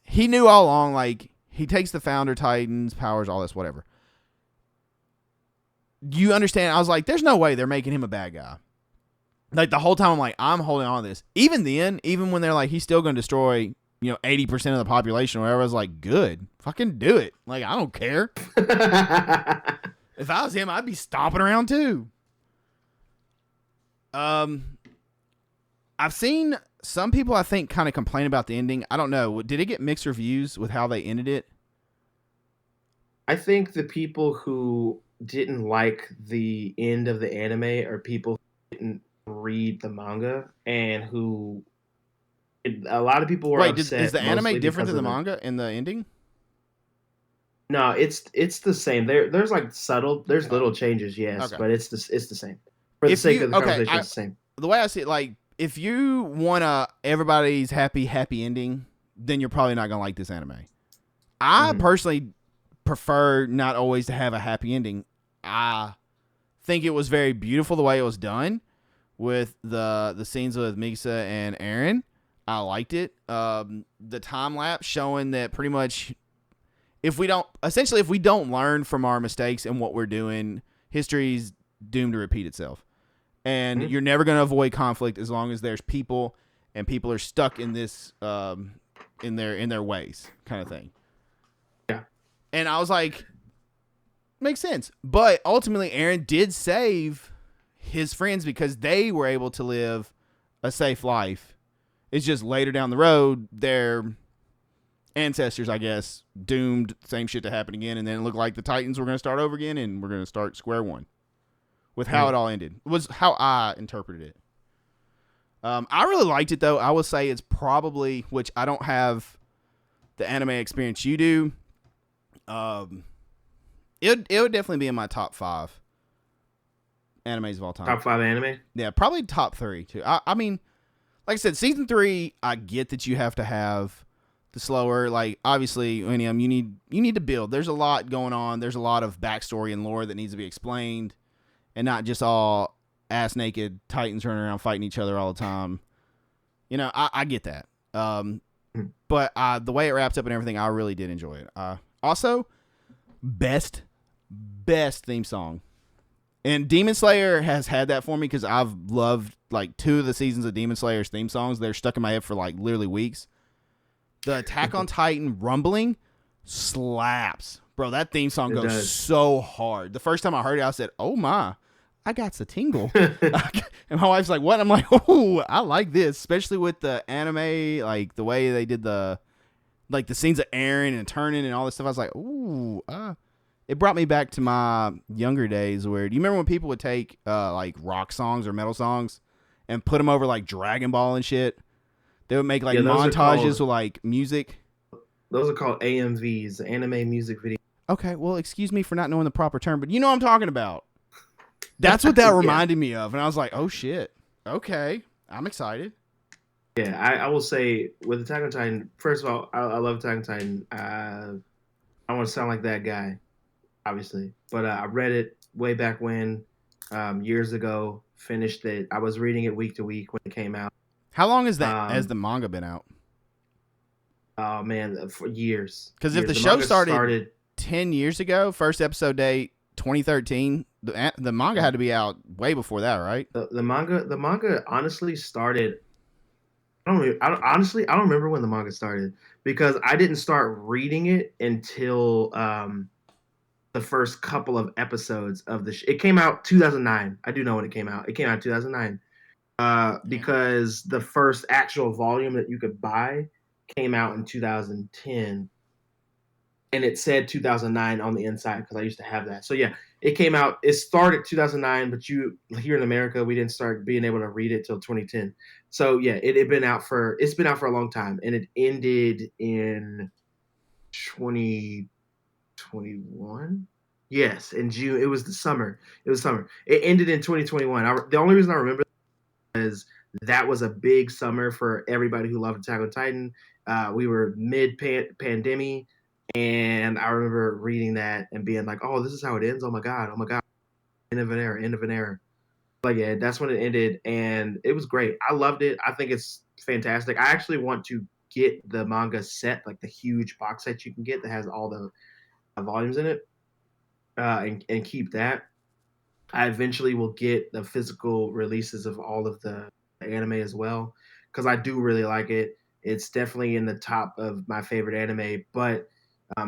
Speaker 1: He knew all along, like, he takes the founder Titans, powers, all this, whatever. You understand? I was like, there's no way they're making him a bad guy. Like, the whole time I'm like, I'm holding on to this. Even then, even when they're like, he's still going to destroy, 80% of the population or whatever, I was like, good. Fucking do it. Like, I don't care. If I was him, I'd be stomping around too. I've seen some people, I think, kind of complain about the ending. I don't know. Did it get mixed reviews with how they ended it?
Speaker 2: I think the people who didn't like the end of the anime are people who didn't read the manga and who a lot of people were upset.
Speaker 1: Is the anime different than the manga in the ending?
Speaker 2: No, it's the same. There's like there's little changes, yes, okay. But it's the same. For the sake of the conversation, it's the same.
Speaker 1: The way I see it, like, if you want everybody's happy ending, then you're probably not gonna like this anime. I personally prefer not always to have a happy ending. I think it was very beautiful the way it was done with the scenes with Mikasa and Eren. I liked it. The time lapse showing that pretty much if we don't learn from our mistakes and what we're doing, history's doomed to repeat itself. And you're never going to avoid conflict as long as there's people and people are stuck in this in their ways kind of thing.
Speaker 2: Yeah.
Speaker 1: And I was like, makes sense. But ultimately Eren did save his friends because they were able to live a safe life. It's just later down the road, their ancestors, I guess, doomed same shit to happen again, and then it looked like the Titans were going to start over again, and we're going to start square one with how it all ended. It was how I interpreted it. I really liked it, though. I would say it's probably, which I don't have the anime experience you do, it would definitely be in my top 5 animes of all time.
Speaker 2: Top 5 anime?
Speaker 1: Yeah, probably top 3, too. I mean, like I said, season 3, I get that you have to have the slower, like, obviously, you need to build. There's a lot going on. There's a lot of backstory and lore that needs to be explained, and not just all ass naked Titans running around fighting each other all the time. I get that. But the way it wraps up and everything, I really did enjoy it. Also, best theme song. And Demon Slayer has had that for me because I've loved like 2 of the seasons of Demon Slayer's theme songs. They're stuck in my head for like literally weeks. The Attack on Titan rumbling slaps. Bro, that theme song goes so hard. The first time I heard it, I said, oh my, I got the tingle. And my wife's like, what? I'm like, oh, I like this. Especially with the anime, like the way they did the scenes of Eren and turning and all this stuff. I was like, ooh, it brought me back to my younger days where, do you remember when people would take like rock songs or metal songs and put them over like Dragon Ball and shit? They would make like montages with like music.
Speaker 2: Those are called AMVs, anime music video.
Speaker 1: Okay, well, excuse me for not knowing the proper term, but you know what I'm talking about. That's what that reminded me of. And I was like, oh shit. Okay. I'm excited.
Speaker 2: Yeah, I will say with Attack on Titan, first of all, I love Attack on Titan. I want to sound like that guy, obviously. But I read it way back when, years ago, finished it. I was reading it week to week when it came out.
Speaker 1: How long has the manga been out?
Speaker 2: Oh, man, for years.
Speaker 1: Because if the show started 10 years ago, first episode date, 2013, the manga had to be out way before that, right?
Speaker 2: The manga honestly started, I Honestly, I don't remember when the manga started because I didn't start reading it until the first couple of episodes of it came out 2009. I do know when it came out. It came out 2009. Because the first actual volume that you could buy came out in 2010, and it said 2009 on the inside because I used to have that. So yeah, it came out. It started 2009, but here in America, we didn't start being able to read it till 2010. So yeah, it's been out for a long time, and it ended in 2021. Yes, in June. It was the summer. It was summer. It ended in 2021. The only reason I remember is that was a big summer for everybody who loved Attack on Titan. We were mid pandemic, and I remember reading that and being like, "Oh, this is how it ends. Oh my god. Oh my god. End of an era. End of an era." Like yeah, that's when it ended, and it was great. I loved it. I think it's fantastic. I actually want to get the manga set, like the huge box set you can get that has all the volumes in it, and keep that. I eventually will get the physical releases of all of the anime as well because I do really like it. It's definitely in the top of my favorite anime, but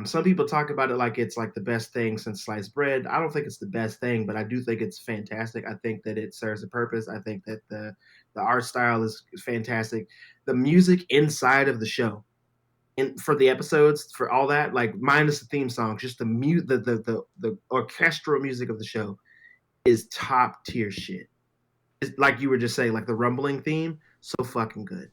Speaker 2: some people talk about it like it's like the best thing since sliced bread. I don't think it's the best thing, but I do think it's fantastic. I think that it serves a purpose. I think that the art style is fantastic. The music inside of the show and for the episodes, for all that, like minus the theme song, just the orchestral music of the show is top tier shit. It's like you were just saying, like the rumbling theme, so fucking good.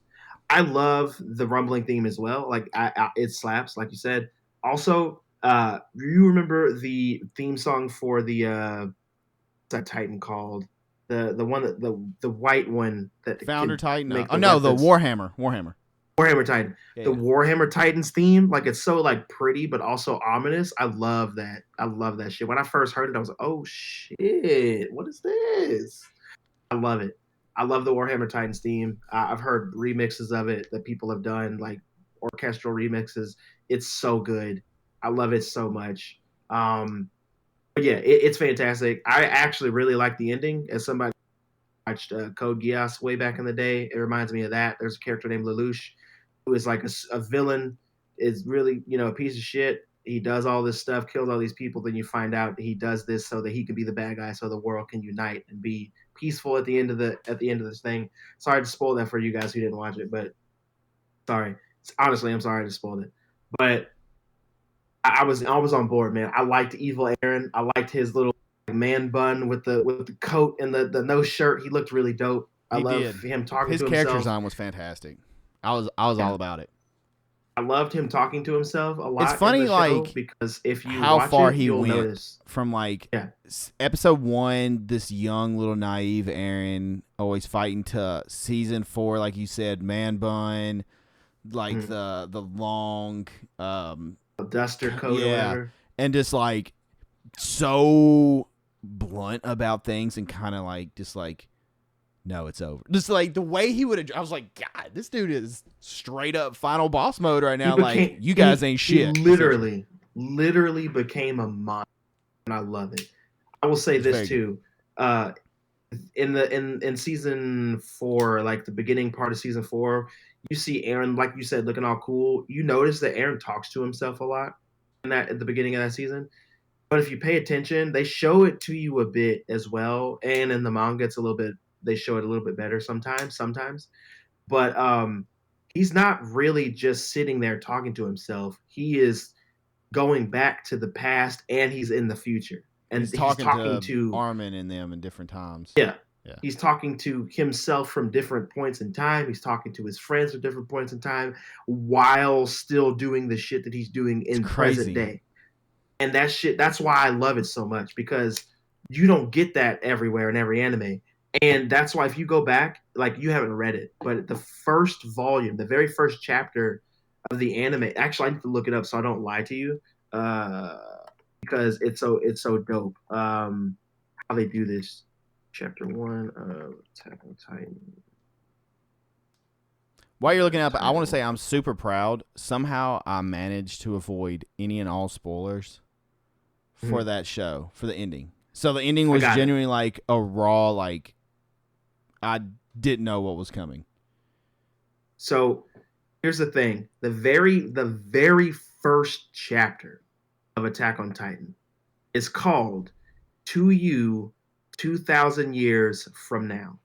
Speaker 2: I love the rumbling theme as well. Like it slaps, like you said. Also, do you remember the theme song for the what's that Titan called? The one that the white one that
Speaker 1: Founder
Speaker 2: can
Speaker 1: Titan.
Speaker 2: make
Speaker 1: Oh
Speaker 2: the
Speaker 1: no, the
Speaker 2: weapons.
Speaker 1: Warhammer.
Speaker 2: Warhammer Titan.
Speaker 1: Yeah,
Speaker 2: The
Speaker 1: yeah.
Speaker 2: Warhammer Titans theme, like it's so like pretty but also ominous. I love that. I love that shit. When I first heard it, I was like, "Oh shit, what is this?" I love it. I love the Warhammer Titans theme. I've heard remixes of it that people have done, like orchestral remixes. It's so good. I love it so much. But yeah, it's fantastic. I actually really like the ending. As somebody who watched Code Geass way back in the day, it reminds me of that. There's a character named Lelouch who is like a villain, is really a piece of shit. He does all this stuff, kills all these people. Then you find out he does this so that he can be the bad guy, so the world can unite and be peaceful at the end of this thing. Sorry to spoil that for you guys who didn't watch it, but sorry. Honestly, I'm sorry to spoil it. But I was on board, man. I liked Evil Aaron. I liked his little man bun with the coat and the no shirt. He looked really dope. I
Speaker 1: He
Speaker 2: love
Speaker 1: did.
Speaker 2: him talking
Speaker 1: His
Speaker 2: to
Speaker 1: character
Speaker 2: himself.
Speaker 1: design was fantastic. I was all
Speaker 2: Yeah.
Speaker 1: about it.
Speaker 2: I loved him talking to himself a
Speaker 1: It's
Speaker 2: lot in
Speaker 1: funny,
Speaker 2: the show
Speaker 1: like
Speaker 2: because if you
Speaker 1: how
Speaker 2: watch
Speaker 1: far
Speaker 2: it,
Speaker 1: he
Speaker 2: you'll
Speaker 1: went
Speaker 2: notice.
Speaker 1: from like
Speaker 2: Yeah.
Speaker 1: episode 1, this young little naive Aaron always fighting, to season 4, like you said, man bun, like the long
Speaker 2: A duster coat or
Speaker 1: yeah,
Speaker 2: whatever.
Speaker 1: and just like so blunt about things and kind of like just like, no, it's over. Just like the way he would have, I was like, God, this dude is straight up final boss mode right now. Like, you guys ain't shit.
Speaker 2: He literally became a monster, and I love it. I will say
Speaker 1: It's
Speaker 2: this
Speaker 1: very good.
Speaker 2: too. In season 4, like the beginning part of season 4, you see Aaron, like you said, looking all cool. You notice that Aaron talks to himself a lot in that at the beginning of that season. But if you pay attention, they show it to you a bit as well. And in the manga, they show it a little bit better sometimes. But he's not really just sitting there talking to himself. He is going back to the past and he's in the future. And
Speaker 1: He's
Speaker 2: he's
Speaker 1: talking
Speaker 2: talking
Speaker 1: to
Speaker 2: to
Speaker 1: Armin and them in different times.
Speaker 2: yeah.
Speaker 1: Yeah.
Speaker 2: He's talking to himself from different points in time. He's talking to his friends at different points in time while still doing the shit that he's doing in present day. And that's why I love it so much, because you don't get that everywhere in every anime. And that's why if you go back, like you haven't read it, but the first volume, the very first chapter of the anime, actually I need to look it up so I don't lie to you, because it's so dope. How they do this. Chapter 1 of Attack on Titan.
Speaker 1: While you're looking up, I want to say I'm super proud. Somehow I managed to avoid any and all spoilers for that show, for the ending. So the ending was genuinely like a raw, like I didn't know what was coming.
Speaker 2: So here's the thing: the very first chapter of Attack on Titan is called "To You 2,000 Years from Now,"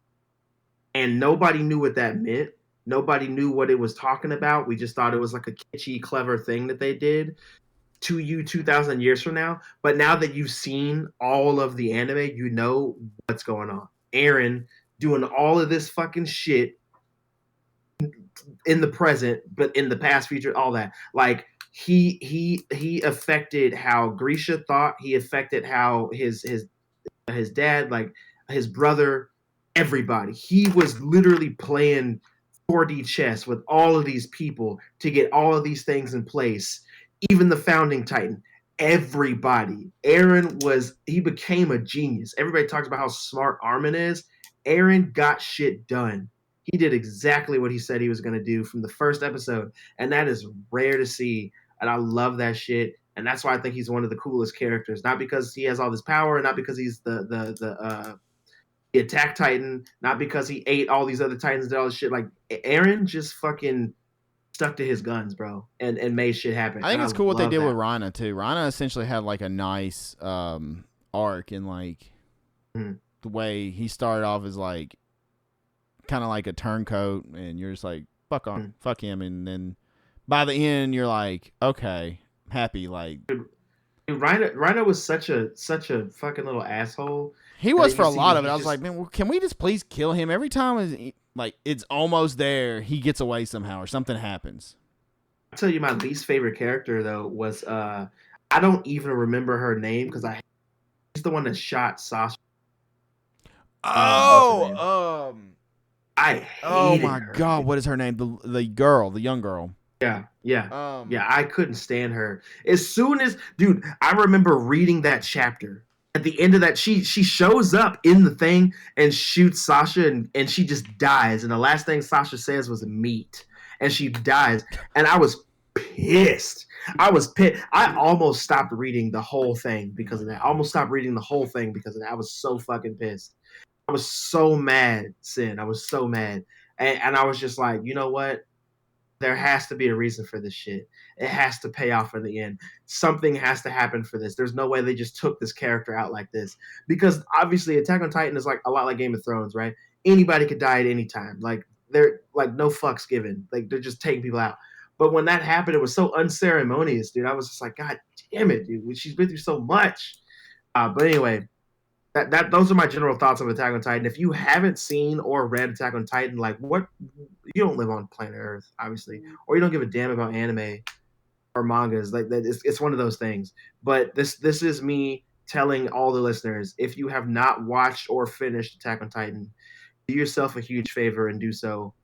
Speaker 2: and nobody knew what that meant. Nobody knew what it was talking about. We just thought it was like a kitschy, clever thing that they did. To you 2,000 years from now. But now that you've seen all of the anime, you know what's going on. Aaron doing all of this fucking shit in the present, but in the past, future, all that. Like he affected how Grisha thought. He affected how his dad, like his brother, everybody. He was literally playing 4D chess with all of these people to get all of these things in place. Even the founding Titan, everybody. He became a genius. Everybody talks about how smart Armin is. Aaron got shit done. He did exactly what he said he was going to do from the first episode. And that is rare to see. And I love that shit. And that's why I think he's one of the coolest characters. Not because he has all this power, not because he's the Attack Titan, not because he ate all these other Titans and all this shit. Like Aaron just fucking stuck to his guns, bro, and made shit happen.
Speaker 1: I think
Speaker 2: and
Speaker 1: it's cool what they did
Speaker 2: that.
Speaker 1: with Rana too. Rana essentially had like a nice arc in like the way he started off as like kind of like a turncoat, and you're just like fuck him, and then by the end you're like okay, happy. Like
Speaker 2: Dude, Rhino was such a fucking little asshole.
Speaker 1: he was for a lot of it. I was like, man, can we just please kill him? Every time like it's almost there, he gets away somehow or something happens.
Speaker 2: I'll tell you my least favorite character though was I don't even remember her name because she's the one that shot Sasha.
Speaker 1: Oh,
Speaker 2: I hated
Speaker 1: oh my
Speaker 2: her.
Speaker 1: god, what is her name? The girl, the young girl.
Speaker 2: Yeah. Yeah, I couldn't stand her. As soon as, dude, I remember reading that chapter. At the end of that, she shows up in the thing and shoots Sasha, and she just dies. And the last thing Sasha says was meat, and she dies. And I was pissed. I almost stopped reading the whole thing because of that. I almost stopped reading the whole thing because of that. I was so fucking pissed. I was so mad, Sin. I was so mad. And I was just like, you know what? There has to be a reason for this shit. It has to pay off in the end. Something has to happen for this. There's no way they just took this character out like this. Because obviously Attack on Titan is like a lot like Game of Thrones, right? Anybody could die at any time. Like they're like no fucks given. Like they're just taking people out. But when that happened, it was so unceremonious, dude. I was just like, God damn it, dude. She's been through so much. But anyway, those are my general thoughts of Attack on Titan. If you haven't seen or read Attack on Titan, like what, you don't live on planet Earth, obviously, or you don't give a damn about anime or mangas. Like that, it's one of those things. But this is me telling all the listeners: if you have not watched or finished Attack on Titan, do yourself a huge favor and do so.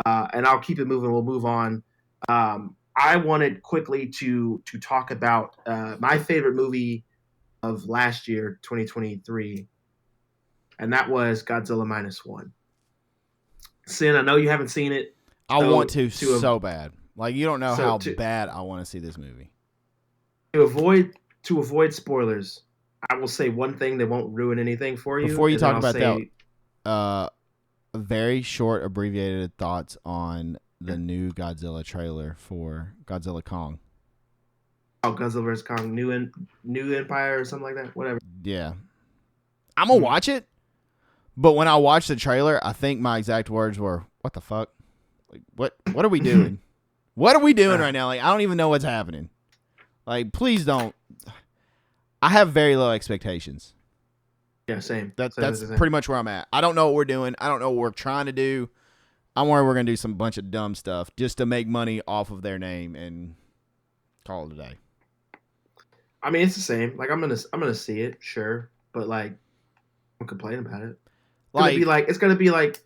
Speaker 2: And I'll keep it moving. We'll move on. I wanted quickly to talk about my favorite movie of last year, 2023, and that was Godzilla -1. Sin, I know you haven't seen it.
Speaker 1: I want to so bad. Like you don't know how bad I want to see this movie.
Speaker 2: To avoid spoilers, I will say one thing that won't ruin anything for you.
Speaker 1: Before you talk about that, very short abbreviated thoughts on the new Godzilla trailer for Godzilla Kong.
Speaker 2: Oh, Godzilla vs. Kong, New Empire or something like that. Whatever.
Speaker 1: Yeah, I'm gonna watch it, but when I watched the trailer, I think my exact words were, "What the fuck? Like, what are we doing? What are we doing right now? Like, I don't even know what's happening. Like, please don't." I have very low expectations.
Speaker 2: Yeah, same.
Speaker 1: That's pretty much where I'm at. I don't know what we're doing. I don't know what we're trying to do. I'm worried we're gonna do some bunch of dumb stuff just to make money off of their name and call it a day.
Speaker 2: I mean, it's the same. Like, I'm gonna see it, sure, but like, I'm complaining about it. It's gonna be like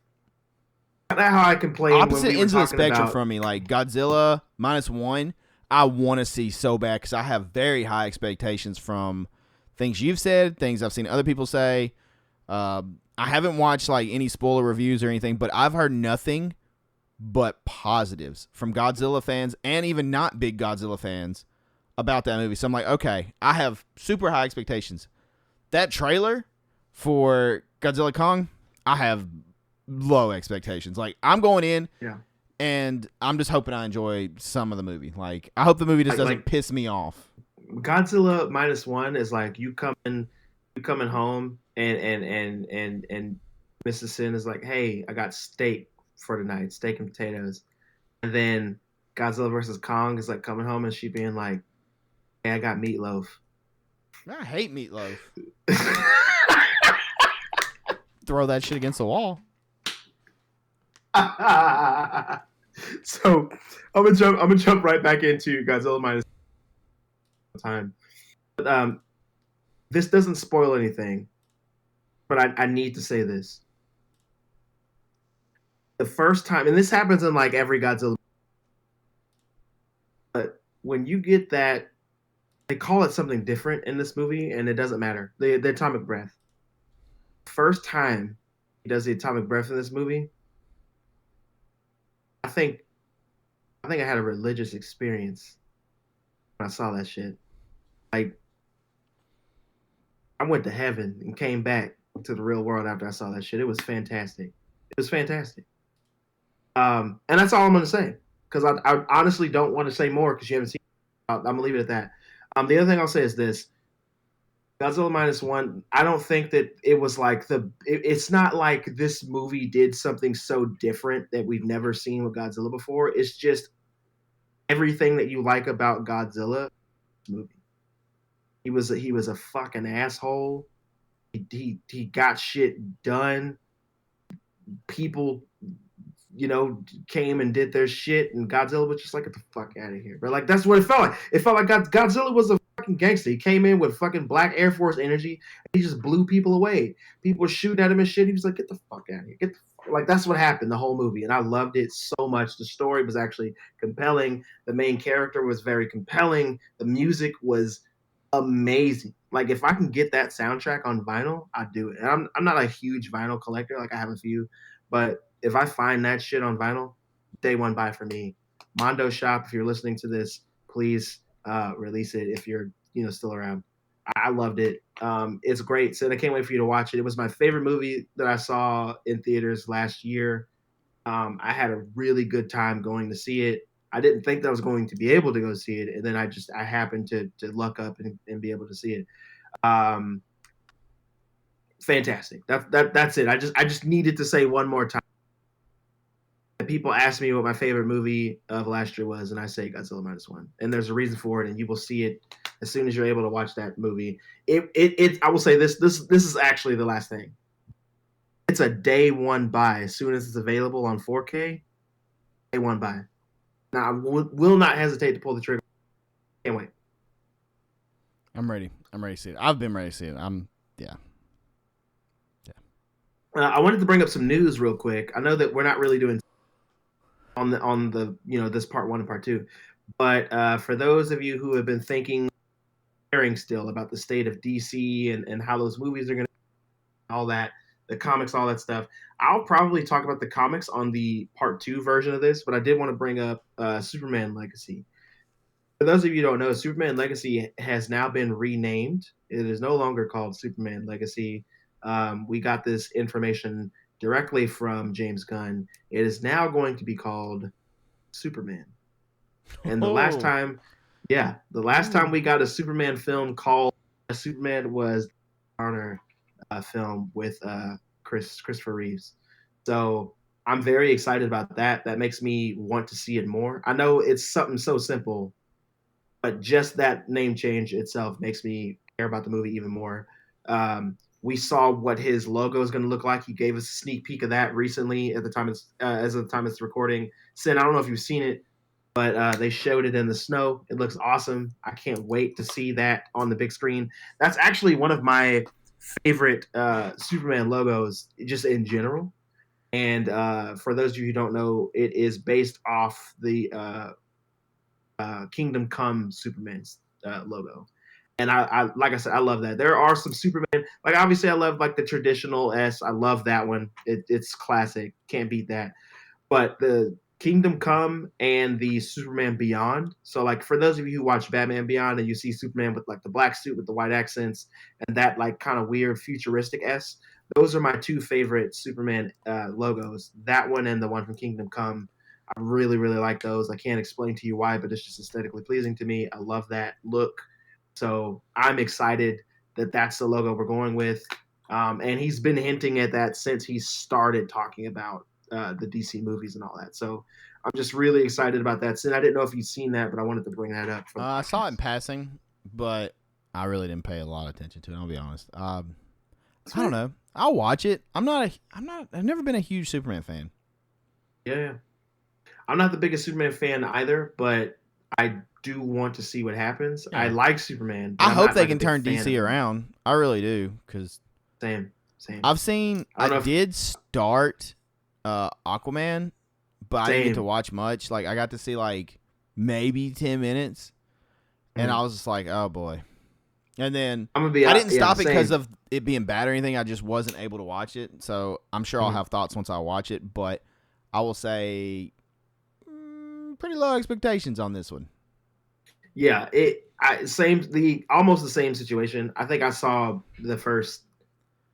Speaker 2: not how I complain.
Speaker 1: Opposite ends of the spectrum from me. Like Godzilla -1, I want to see so bad because I have very high expectations from things you've said, things I've seen other people say. I haven't watched like any spoiler reviews or anything, but I've heard nothing but positives from Godzilla fans and even not big Godzilla fans about that movie. So I'm like, okay, I have super high expectations. That trailer for Godzilla Kong, I have low expectations. Like I'm going in, and I'm just hoping I enjoy some of the movie. Like, I hope the movie just doesn't piss me off.
Speaker 2: Godzilla -1 is like you coming home and Mrs. Sin is like, hey, I got steak for tonight, steak and potatoes. And then Godzilla versus Kong is like coming home and she being like, hey, I got meatloaf.
Speaker 1: I hate meatloaf. Throw that shit against the wall.
Speaker 2: So I'm gonna jump right back into Godzilla minus time. But this doesn't spoil anything, but I need to say this. The first time, and this happens in like every Godzilla, but when you get that, they call it something different in this movie, and it doesn't matter. The atomic breath. First time he does the atomic breath in this movie, I think I had a religious experience when I saw that shit. Like, I went to heaven and came back to the real world after I saw that shit. It was fantastic. It was fantastic. And that's all I'm going to say, because I honestly don't want to say more because you haven't seen it. I'm going to leave it at that. The other thing I'll say is this. Godzilla -1, I don't think that it was like it's not like this movie did something so different that we've never seen with Godzilla before. It's just everything that you like about Godzilla movie. He was a fucking asshole. He got shit done. People, came and did their shit, and Godzilla was just like, get the fuck out of here. But like, that's what it felt like. It felt like Godzilla was a fucking gangster. He came in with fucking black Air Force energy, and he just blew people away. People were shooting at him and shit. He was like, get the fuck out of here. Like, that's what happened the whole movie, and I loved it so much. The story was actually compelling. The main character was very compelling. The music was amazing. Like, if I can get that soundtrack on vinyl, I'd do it. And I'm not a huge vinyl collector. Like, I have a few, but if I find that shit on vinyl, day one buy for me. Mondo Shop, if you're listening to this, please release it if you're still around. I loved it. It's great. So I can't wait for you to watch it. It was my favorite movie that I saw in theaters last year. I had a really good time going to see it. I didn't think that I was going to be able to go see it, and then I happened to luck up and be able to see it. Fantastic. That's it. I just needed to say one more time. People ask me what my favorite movie of last year was, and I say Godzilla -1. And there's a reason for it, and you will see it as soon as you're able to watch that movie. I will say this is actually the last thing. It's a day one buy as soon as it's available on 4K. Day one buy. Now, I will not hesitate to pull the trigger. Can't wait.
Speaker 1: I'm ready. I'm ready to see it. I've been ready to see it. Yeah.
Speaker 2: I wanted to bring up some news real quick. I know that we're not really doing on the this part 1 and part 2, but for those of you who have been caring still about the state of DC and how those movies are going to, all that, the comics, all that stuff, I'll probably talk about the comics on the part 2 version of this, but I did want to bring up Superman Legacy. For those of you who don't know, Superman Legacy has now been renamed. It is no longer called Superman Legacy. We got this information directly from James Gunn. It is now going to be called Superman. And the last time we got a Superman film called Superman was the Honor film with Christopher Reeves. So I'm very excited about that. That makes me want to see it more. I know it's something so simple, but just that name change itself makes me care about the movie even more. We saw what his logo is going to look like. He gave us a sneak peek of that recently at the time it's recording. Sin, I don't know if you've seen it, but they showed it in the snow. It looks awesome. I can't wait to see that on the big screen. That's actually one of my favorite Superman logos just in general. And for those of you who don't know, it is based off the Kingdom Come Superman's logo. And I like I said, I love that. There are some Superman, like obviously I love like the traditional S. I love that one. It's classic. Can't beat that. But the Kingdom Come and the Superman Beyond. So like for those of you who watch Batman Beyond and you see Superman with like the black suit with the white accents and that like kind of weird futuristic S, those are my two favorite Superman logos. That one and the one from Kingdom Come. I really, really like those. I can't explain to you why, but it's just aesthetically pleasing to me. I love that look. So I'm excited that that's the logo we're going with. And he's been hinting at that since he started talking about the DC movies and all that. So I'm just really excited about that. Sin, I didn't know if you've seen that, but I wanted to bring that up. For the
Speaker 1: I saw it in
Speaker 2: podcast.
Speaker 1: passing, but I really didn't pay a lot of attention to it. I'll be honest. I don't know. I'll watch it. I've never been a huge Superman fan.
Speaker 2: Yeah. I'm not the biggest Superman fan either, but I do want to see what happens.
Speaker 1: Yeah.
Speaker 2: I like Superman. But
Speaker 1: I
Speaker 2: I'm
Speaker 1: hope
Speaker 2: not,
Speaker 1: they
Speaker 2: like, a
Speaker 1: can
Speaker 2: big
Speaker 1: turn
Speaker 2: fan
Speaker 1: DC
Speaker 2: of him.
Speaker 1: around. I really do, because
Speaker 2: Same.
Speaker 1: I've seen. I did start Aquaman, but I didn't get to watch much. Like I got to see like maybe 10 minutes, and I was just like, oh boy. And then I didn't stop it because of it being bad or anything. I just wasn't able to watch it. So I'm sure I'll have thoughts once I watch it. But I will say pretty low expectations on this one.
Speaker 2: Yeah, almost the same situation. I think I saw the first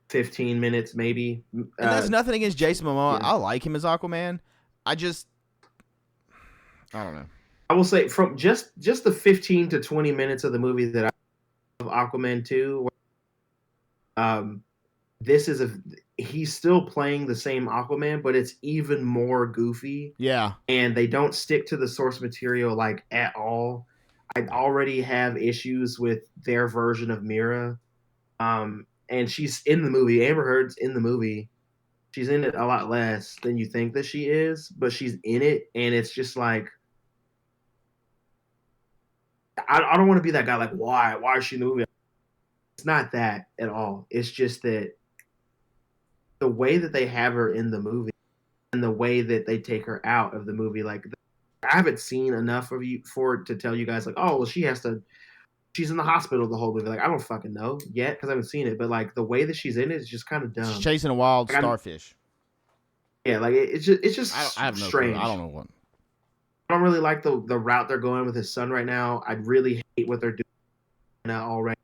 Speaker 2: 15 minutes maybe.
Speaker 1: And that's nothing against Jason Momoa. Yeah. I like him as Aquaman. I don't know.
Speaker 2: I will say from just the 15 to 20 minutes of the movie that I of Aquaman 2, he's still playing the same Aquaman, but it's even more goofy.
Speaker 1: Yeah.
Speaker 2: And they don't stick to the source material like at all. I already have issues with their version of Mira. And she's in the movie. Amber Heard's in the movie. She's in it a lot less than you think that she is, but she's in it, and it's just like I don't want to be that guy. Like, why is she in the movie? It's not that at all. It's just that the way that they have her in the movie and the way that they take her out of the movie, like I haven't seen enough of you for to tell you guys like, oh, well, she's in the hospital the whole movie. Like, I don't fucking know yet because I haven't seen it. But like the way that she's in it is just kind of dumb.
Speaker 1: She's chasing a wild starfish.
Speaker 2: Yeah, like it's just
Speaker 1: I have no
Speaker 2: strange.
Speaker 1: Clue. I don't know what.
Speaker 2: I don't really like the route they're going with his son right now. I really hate what they're doing now already.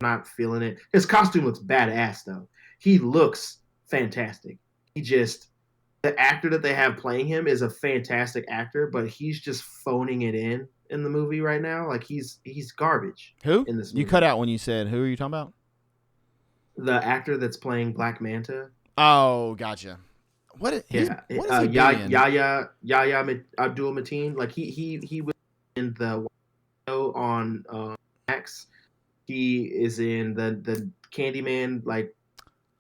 Speaker 2: I'm not feeling it. His costume looks badass though. He looks fantastic. The actor that they have playing him is a fantastic actor, but he's just phoning it in the movie right now. Like he's garbage.
Speaker 1: Who?
Speaker 2: In this movie.
Speaker 1: You cut out when you said who are you talking about?
Speaker 2: The actor that's playing Black Manta.
Speaker 1: Oh, gotcha. What is he
Speaker 2: Yahya Abdul Mateen. Like he was in the show on Max. He is in the Candyman like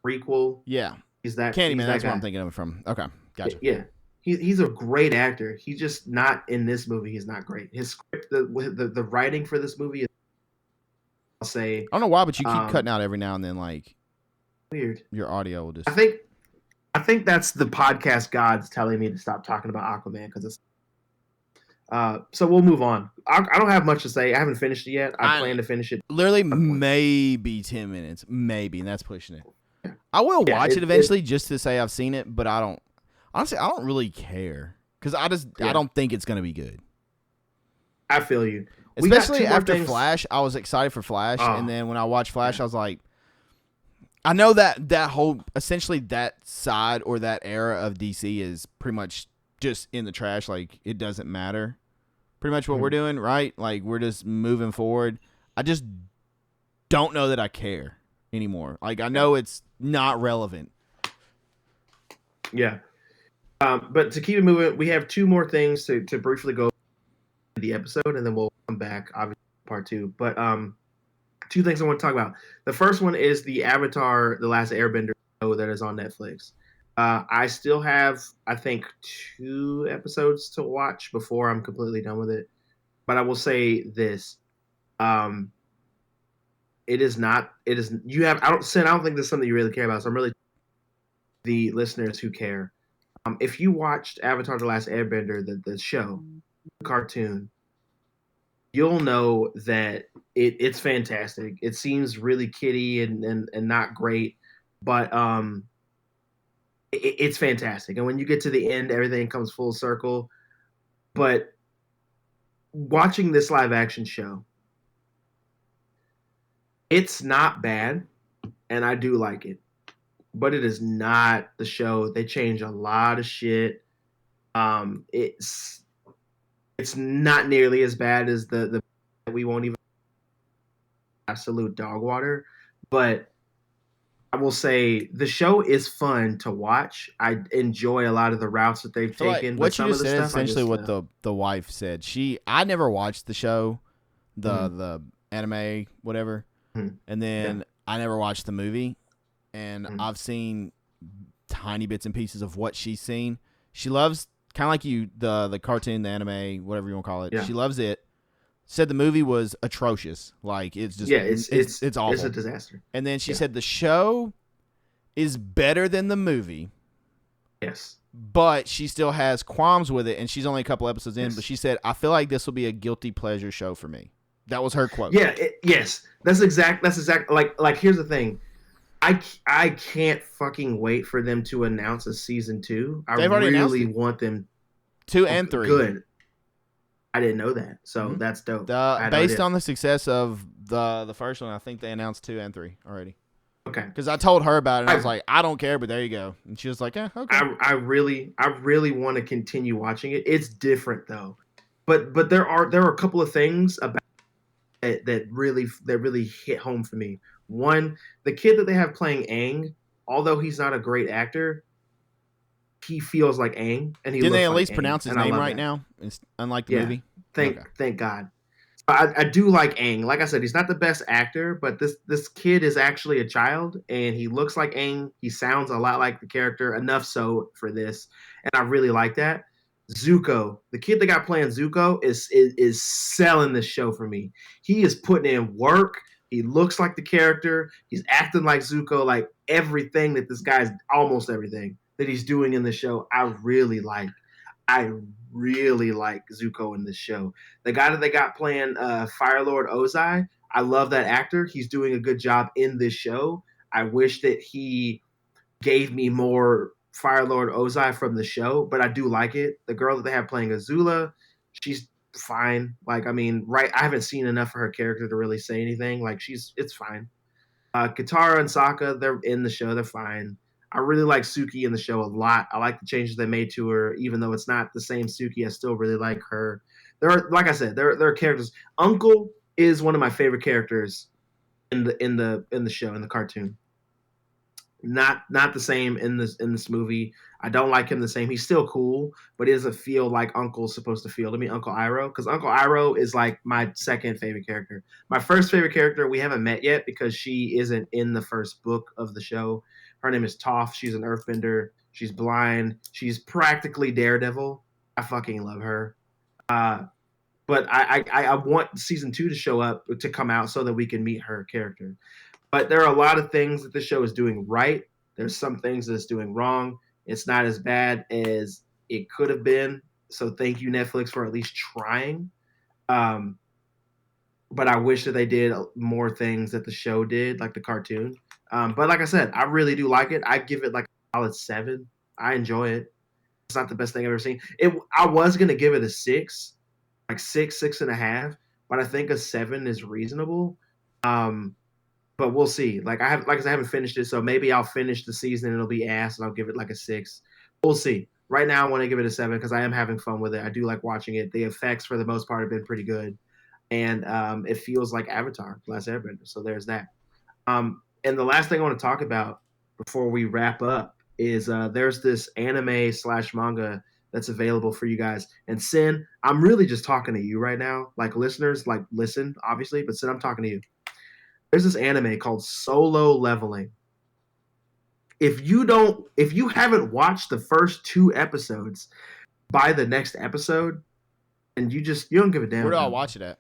Speaker 2: prequel.
Speaker 1: Yeah,
Speaker 2: he's that
Speaker 1: Candyman. That's what I'm thinking of it from. Okay, gotcha.
Speaker 2: Yeah, he's a great actor. He's just not in this movie. He's not great. His script, the writing for this movie is. I'll say.
Speaker 1: I don't know why, but you keep cutting out every now and then. Like
Speaker 2: weird.
Speaker 1: Your audio will just.
Speaker 2: I think that's the podcast gods telling me to stop talking about Aquaman because it's. So we'll move on. I don't have much to say. I haven't finished it yet. I plan to finish it.
Speaker 1: Literally, maybe 10 minutes, maybe, and that's pushing it. I will watch it eventually just to say I've seen it, but I don't. Honestly, I don't really care because I don't think it's gonna be good.
Speaker 2: I feel you.
Speaker 1: Especially after Flash, I was excited for Flash, and then when I watched Flash, I was like. I know that whole, essentially that side or that era of DC is pretty much just in the trash. Like, it doesn't matter. Pretty much what we're doing, right? Like, we're just moving forward. I just don't know that I care anymore. Like, I know it's not relevant.
Speaker 2: Yeah. But to keep it moving, we have two more things to briefly go through the episode, and then we'll come back, obviously, part two. But, two things I want to talk about. The first one is the Avatar: The Last Airbender show that is on Netflix. I still have, I think, 2 episodes to watch before I'm completely done with it. But I will say this: I don't think this is something you really care about. So I'm really the listeners who care. If you watched Avatar: The Last Airbender, the show, the cartoon. You'll know that it's fantastic. It seems really kiddie and not great, but it's fantastic. And when you get to the end, everything comes full circle. But watching this live action show, it's not bad, and I do like it. But it is not the show. They change a lot of shit. It's not nearly as bad as the we won't even absolute dog water, but I will say the show is fun to watch. I enjoy a lot of the routes that they've
Speaker 1: I feel like
Speaker 2: taken, but
Speaker 1: what you
Speaker 2: some of
Speaker 1: just
Speaker 2: the
Speaker 1: said is
Speaker 2: stuff I
Speaker 1: essentially
Speaker 2: just
Speaker 1: what the wife said. I never watched the show,
Speaker 2: mhm,
Speaker 1: the anime, whatever,
Speaker 2: mhm,
Speaker 1: and
Speaker 2: yeah,
Speaker 1: then I never watched the movie, and
Speaker 2: mhm,
Speaker 1: I've seen tiny bits and pieces of what she's seen. She loves kind of like you the cartoon, the anime, whatever you want to call it.
Speaker 2: yeah,
Speaker 1: She loves it. Said the movie was atrocious, like it's just
Speaker 2: yeah.
Speaker 1: it's
Speaker 2: It's a
Speaker 1: awful.
Speaker 2: disaster.
Speaker 1: And then she
Speaker 2: Yeah.
Speaker 1: said the show is better than the movie,
Speaker 2: Yes.
Speaker 1: but she still has qualms with it, and she's only a couple episodes in. But
Speaker 2: Yes.
Speaker 1: she said, "I feel like this will be a guilty pleasure show for me." That was her quote.
Speaker 2: Yeah. Yes. That's exact. Like. Here's the thing. I can't fucking wait for them to announce a season 2. I
Speaker 1: They've already announced
Speaker 2: really
Speaker 1: it,
Speaker 2: want them.
Speaker 1: 2
Speaker 2: Oh,
Speaker 1: and 3.
Speaker 2: good. I didn't know that. So
Speaker 1: Mm-hmm.
Speaker 2: that's dope. I had no
Speaker 1: Based
Speaker 2: idea.
Speaker 1: on the success of the first one, I think they announced 2 and 3 already.
Speaker 2: Okay.
Speaker 1: Because I told her about it, and I was
Speaker 2: I
Speaker 1: like, I don't care, but there you go. And she was like, yeah, okay.
Speaker 2: I really want to continue watching it. It's different though, but there are a couple of things about it that really hit home for me. One, the kid that they have playing Aang, although he's not a great actor, he feels like Aang and he
Speaker 1: Didn't they
Speaker 2: looks
Speaker 1: at
Speaker 2: like
Speaker 1: least
Speaker 2: Aang,
Speaker 1: pronounce his
Speaker 2: and I
Speaker 1: name
Speaker 2: love
Speaker 1: right
Speaker 2: that.
Speaker 1: now, unlike the
Speaker 2: Yeah,
Speaker 1: movie?
Speaker 2: thank
Speaker 1: Okay.
Speaker 2: thank God. I do like Aang. Like I said, he's not the best actor, but this kid is actually a child, and he looks like Aang. He sounds a lot like the character, enough so for this, and I really like that. Zuko, the kid that got playing Zuko, is selling this show for me. He is putting in work. He looks like the character. He's acting like Zuko. Like everything that this guy's, almost everything that he's doing in the show, I really like. I really like Zuko in this show. The guy that they got playing Fire Lord Ozai, I love that actor. He's doing a good job in this show. I wish that he gave me more Fire Lord Ozai from the show, but I do like it. The girl that they have playing Azula, she's fine. Like, I mean, right? I haven't seen enough of her character to really say anything. Like, it's fine. Katara and Sokka, they're in the show. They're fine. I really like Suki in the show a lot. I like the changes they made to her, even though it's not the same Suki. I still really like her. There are, like I said, there are characters. Uncle is one of my favorite characters in the show, in the cartoon. Not the same in this movie. I don't like him the same. He's still cool, but he doesn't feel like Uncle's supposed to feel to me. Uncle Iroh, because Uncle Iroh is like my second favorite character. My first favorite character we haven't met yet because she isn't in the first book of the show. Her name is Toph. She's an Earthbender. She's blind. She's practically Daredevil. I fucking love her. Uh, but I want season 2 to show up to come out so that we can meet her character. But there are a lot of things that the show is doing right. There's some things that it's doing wrong. It's not as bad as it could have been. So thank you, Netflix, for at least trying. Um, but I wish that they did more things that the show did, like the cartoon. But like I said, I really do like it. I give it like a solid 7. I enjoy it. It's not the best thing I've ever seen. I was gonna give it a 6, like 6.5, but I think a 7 is reasonable. Um, but we'll see. Like I said, I haven't finished it, so maybe I'll finish the season and it'll be ass, and I'll give it like a 6. We'll see. Right now, I want to give it a 7 because I am having fun with it. I do like watching it. The effects, for the most part, have been pretty good, and it feels like Avatar: Last Airbender. So there's that. And the last thing I want to talk about before we wrap up is there's this anime slash manga that's available for you guys. And Sin, I'm really just talking to you right now. Like listeners, like listen, obviously, but Sin, I'm talking to you. There's this anime called Solo Leveling. If you haven't watched the first 2 episodes by the next episode, and you don't give a damn
Speaker 1: Where do I
Speaker 2: about
Speaker 1: watch it at?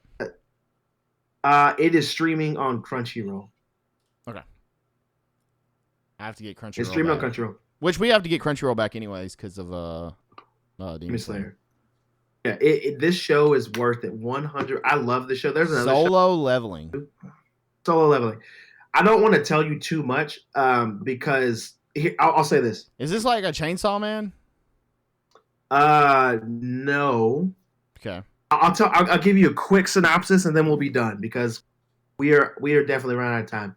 Speaker 2: it is streaming on Crunchyroll.
Speaker 1: Okay. I have to get
Speaker 2: It's
Speaker 1: Crunchyroll
Speaker 2: streaming on
Speaker 1: back.
Speaker 2: Crunchyroll.
Speaker 1: Which we have to get Crunchyroll back anyways because of Demon
Speaker 2: Miss
Speaker 1: Slayer.
Speaker 2: Slayer. Yeah, this show is worth it. 100. I love the show. There's another show,
Speaker 1: Solo Leveling.
Speaker 2: Solo Leveling. I don't want to tell you too much because I'll say this.
Speaker 1: Is this like a Chainsaw Man?
Speaker 2: No.
Speaker 1: Okay.
Speaker 2: I'll give you a quick synopsis and then we'll be done because we are definitely running out of time.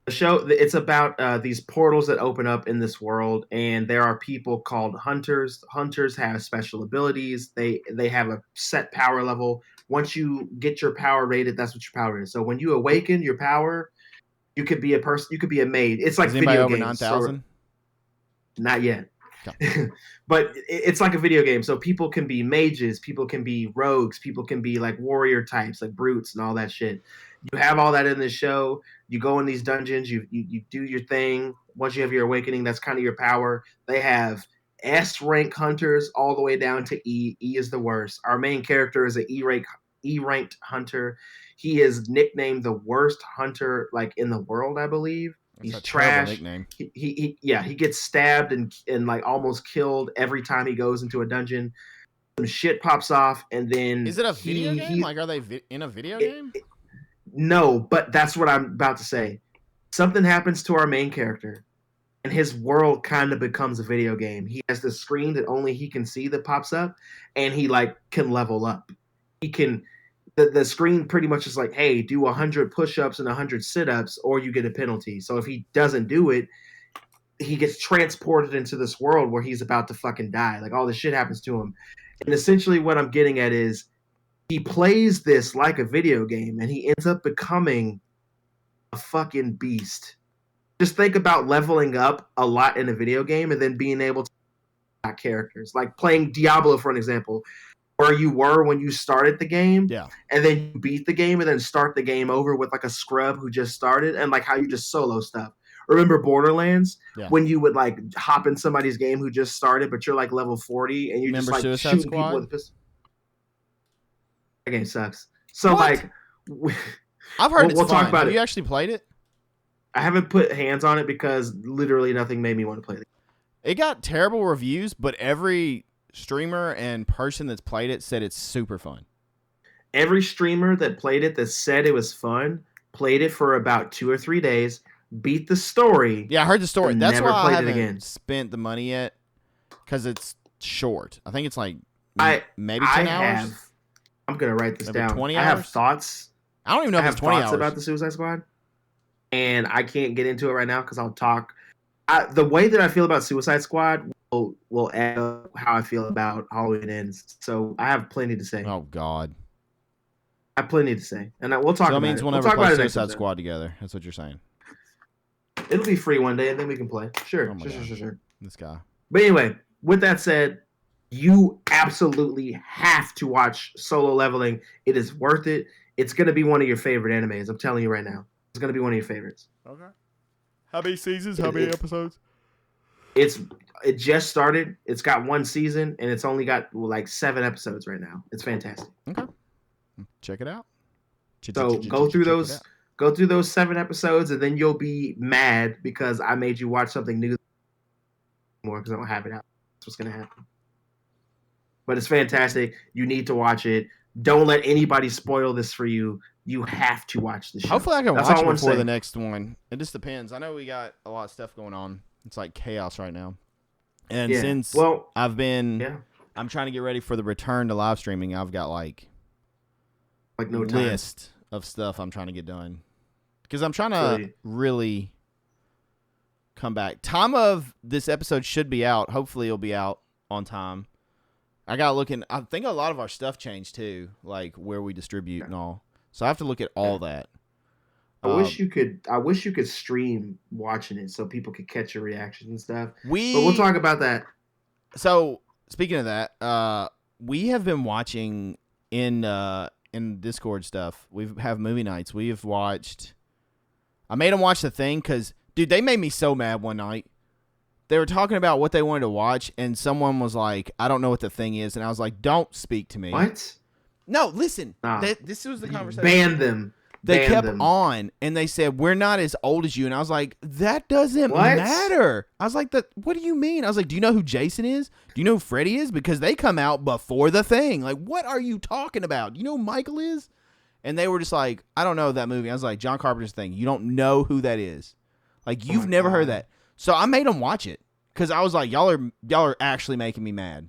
Speaker 2: The show, it's about these portals that open up in this world, and there are people called hunters. Hunters have special abilities. They have a set power level. Once you get your power rated, that's what your power is. So when you awaken your power, you could be a person, you could be a maid. It's like
Speaker 1: Is anybody
Speaker 2: video
Speaker 1: over
Speaker 2: games.
Speaker 1: 9,000?
Speaker 2: Not yet.
Speaker 1: Okay.
Speaker 2: But it's like a video game. So people can be mages, people can be rogues, people can be like warrior types, like brutes and all that shit. You have all that in this show. You go in these dungeons, you do your thing. Once you have your awakening, that's kind of your power. They have S rank hunters all the way down to E. E is the worst. Our main character is an E ranked hunter. He is nicknamed the worst hunter like in the world, I believe.
Speaker 1: That's
Speaker 2: He's
Speaker 1: a terrible
Speaker 2: trash.
Speaker 1: nickname.
Speaker 2: He gets stabbed and like almost killed every time he goes into a dungeon. Some shit pops off, and then
Speaker 1: Is it a video game? Like, are they in a video game?
Speaker 2: No, but that's what I'm about to say. Something happens to our main character, and his world kind of becomes a video game. He has this screen that only he can see that pops up, and he like can level up. He can. The screen pretty much is like, hey, do 100 push-ups and 100 sit-ups, or you get a penalty. So if he doesn't do it, he gets transported into this world where he's about to fucking die. Like all this shit happens to him. And essentially what I'm getting at is he plays this like a video game, and he ends up becoming a fucking beast. Just think about leveling up a lot in a video game and then being able to characters. Like playing Diablo, for an example, where you were when you started the game, and then you beat the game and then start the game over with like a scrub who just started, and like how you just solo stuff. Remember Borderlands when you would like hop in somebody's game who just started, but you're like level 40 and you just like
Speaker 1: Suicide
Speaker 2: shooting
Speaker 1: Squad?
Speaker 2: people with a pistol. That game sucks. So
Speaker 1: What?
Speaker 2: like,
Speaker 1: I've heard
Speaker 2: we'll
Speaker 1: it's
Speaker 2: talk
Speaker 1: fine.
Speaker 2: about
Speaker 1: Have
Speaker 2: it.
Speaker 1: you actually played it?
Speaker 2: I haven't put hands on it because literally nothing made me want to play it.
Speaker 1: It got terrible reviews, but every streamer and person that's played it said it's super fun.
Speaker 2: Every streamer that played it that said it was fun played it for about 2 or 3 days, beat the story.
Speaker 1: Yeah, I heard the story.
Speaker 2: and
Speaker 1: That's
Speaker 2: never
Speaker 1: why I
Speaker 2: played it
Speaker 1: haven't
Speaker 2: again.
Speaker 1: spent the money yet, because it's short. I think it's like
Speaker 2: I
Speaker 1: maybe 10 hours.
Speaker 2: I'm gonna write this
Speaker 1: Maybe
Speaker 2: down.
Speaker 1: 20
Speaker 2: I have
Speaker 1: hours?
Speaker 2: thoughts.
Speaker 1: I don't even know
Speaker 2: I
Speaker 1: if
Speaker 2: have
Speaker 1: it's 20
Speaker 2: thoughts
Speaker 1: hours.
Speaker 2: about the Suicide Squad, and I can't get into it right now because I'll talk. The way that I feel about Suicide Squad will add up how I feel about Halloween Ends. So I have plenty to say.
Speaker 1: Oh God.
Speaker 2: I have plenty to say, and we'll talk
Speaker 1: So that
Speaker 2: about
Speaker 1: means
Speaker 2: it.
Speaker 1: we'll
Speaker 2: We'll
Speaker 1: never
Speaker 2: talk
Speaker 1: play
Speaker 2: about it next
Speaker 1: Suicide
Speaker 2: episode.
Speaker 1: Squad together. That's what you're saying.
Speaker 2: It'll be free one day, and then we can play. Sure,
Speaker 1: Oh my God.
Speaker 2: sure.
Speaker 1: This guy.
Speaker 2: But anyway, with that said, you absolutely have to watch Solo Leveling. It is worth it. It's going to be one of your favorite animes. I'm telling you right now. It's going to be one of your favorites.
Speaker 1: Okay. How many seasons? How many episodes?
Speaker 2: It just started. It's got 1 season, and it's only got like 7 episodes right now. It's fantastic.
Speaker 1: Okay. Check it out.
Speaker 2: So go through those 7 episodes, and then you'll be mad because I made you watch something new more because I don't have it out. That's what's going to happen. But it's fantastic. You need to watch it. Don't let anybody spoil this for you. You have to watch the show.
Speaker 1: Hopefully I can
Speaker 2: That's
Speaker 1: watch
Speaker 2: all I
Speaker 1: it
Speaker 2: wanna
Speaker 1: before
Speaker 2: say.
Speaker 1: the next one. It just depends. I know we got a lot of stuff going on. It's like chaos right now. And
Speaker 2: Yeah.
Speaker 1: since
Speaker 2: Well,
Speaker 1: I've been
Speaker 2: yeah,
Speaker 1: I'm trying to get ready for the return to live streaming, I've got like
Speaker 2: no time.
Speaker 1: list of stuff I'm trying to get done. Because I'm trying to
Speaker 2: Really?
Speaker 1: really come back. Time of this episode should be out. Hopefully it'll be out on time. I got looking. I think a lot of our stuff changed too, like where we distribute and all. So I have to look at all that.
Speaker 2: I wish you could stream watching it so people could catch your reactions and stuff. But we'll talk about that.
Speaker 1: So speaking of that, we have been watching in Discord stuff. We have movie nights. We have watched. I made them watch The Thing because, dude, they made me so mad one night. They were talking about what they wanted to watch, and someone was like, "I don't know what The Thing is," and I was like, "Don't speak to me."
Speaker 2: What?
Speaker 1: No, listen.
Speaker 2: Nah.
Speaker 1: This was the conversation.
Speaker 2: Ban them.
Speaker 1: They
Speaker 2: Ban
Speaker 1: kept
Speaker 2: them.
Speaker 1: on, and they said, "We're not as old as you." And I was like, "That doesn't
Speaker 2: What?
Speaker 1: matter." I was like, "What do you mean?" I was like, "Do you know who Jason is? Do you know who Freddy is? Because they come out before The Thing. Like, what are you talking about? Do you know who Michael is?" And they were just like, "I don't know that movie." I was like, "John Carpenter's Thing. You don't know who that is. Like, you've
Speaker 2: my
Speaker 1: never heard
Speaker 2: God.
Speaker 1: that." So I made them watch it because I was like, y'all are actually making me mad.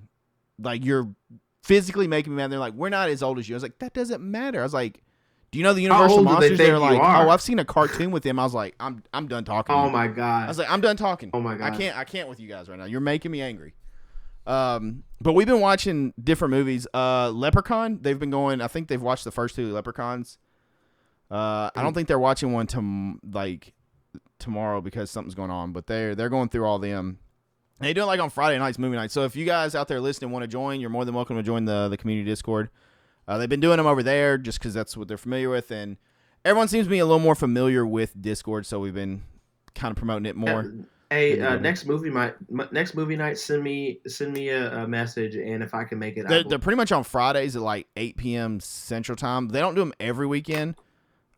Speaker 1: Like, you're physically making me mad. They're like, "We're not as old as you." I was like, "That doesn't matter." I was like, Do you know the
Speaker 2: How
Speaker 1: Universal
Speaker 2: old do they
Speaker 1: Monsters?
Speaker 2: think
Speaker 1: They're
Speaker 2: you
Speaker 1: like,
Speaker 2: are?
Speaker 1: oh, I've seen a cartoon with him. I was like, I'm done talking.
Speaker 2: Oh my god.
Speaker 1: I was like, I'm done talking.
Speaker 2: Oh my god.
Speaker 1: I can't with you guys right now. You're making me angry. But we've been watching different movies. Leprechaun. They've been going. I think they've watched the first 2 Leprechauns. I don't think they're watching one tomorrow because something's going on. But they're going through all them. They do it like on Friday nights, movie night. So if you guys out there listening want to join, you're more than welcome to join the community Discord. They've been doing them over there just because that's what they're familiar with, and everyone seems to be a little more familiar with Discord, so we've been kind of promoting it more.
Speaker 2: Hey, next movie night, send me a message, and if I can make it,
Speaker 1: They're pretty much on Fridays at like 8 p.m. Central Time. They don't do them every weekend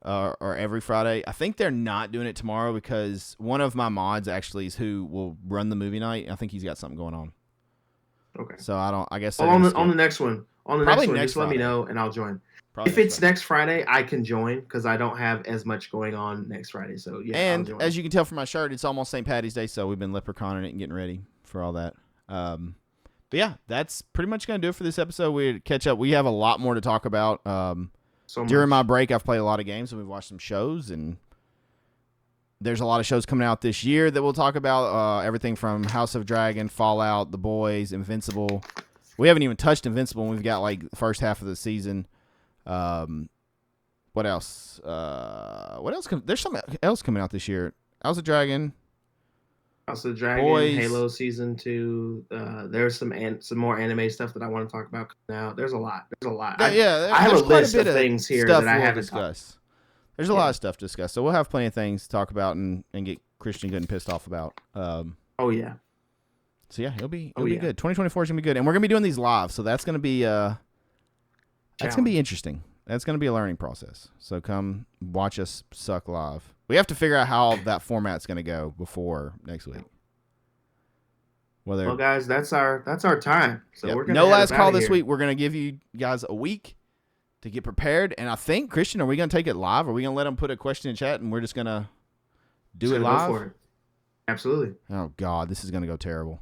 Speaker 1: or every Friday. I think they're not doing it tomorrow because one of my mods actually is who will run the movie night. I think he's got something going on.
Speaker 2: Okay.
Speaker 1: So I guess
Speaker 2: on the next one. Just let me know and I'll join.
Speaker 1: Probably
Speaker 2: if it's next Friday, I can join because I don't have as much going on next Friday. So yeah.
Speaker 1: And as you can tell from my shirt, it's almost St. Patty's Day, so we've been leprechauning it and getting ready for all that. But yeah, that's pretty much gonna do it for this episode. We catch up. We have a lot more to talk about. During my break, I've played a lot of games and we've watched some shows, and there's a lot of shows coming out this year that we'll talk about. Everything from House of Dragon, Fallout, The Boys, Invincible. We haven't even touched Invincible, and we've got like the first half of the season. What else? There's something else coming out this year. House of Dragon,
Speaker 2: Boys. Halo Season 2. There's some more anime stuff that I want to talk about now. There's a lot. I have a list of things here that I haven't discussed.
Speaker 1: There's a lot of stuff to discuss, so we'll have plenty of things to talk about and get Christian good and pissed off about.
Speaker 2: Oh yeah.
Speaker 1: So yeah, it'll be good. 2024 is gonna be good, and we're gonna be doing these live, so that's gonna be interesting. That's gonna be a learning process. So come watch us suck live. We have to figure out how that format's gonna go before next week.
Speaker 2: Well, guys, that's our time. So we're gonna
Speaker 1: no last call this week. We're gonna give you guys a week to get prepared, and I think Christian, are we gonna take it live? Or are we gonna let them put a question in chat and we're just gonna do it live?
Speaker 2: Go for it. Absolutely.
Speaker 1: Oh God, this is gonna go terrible.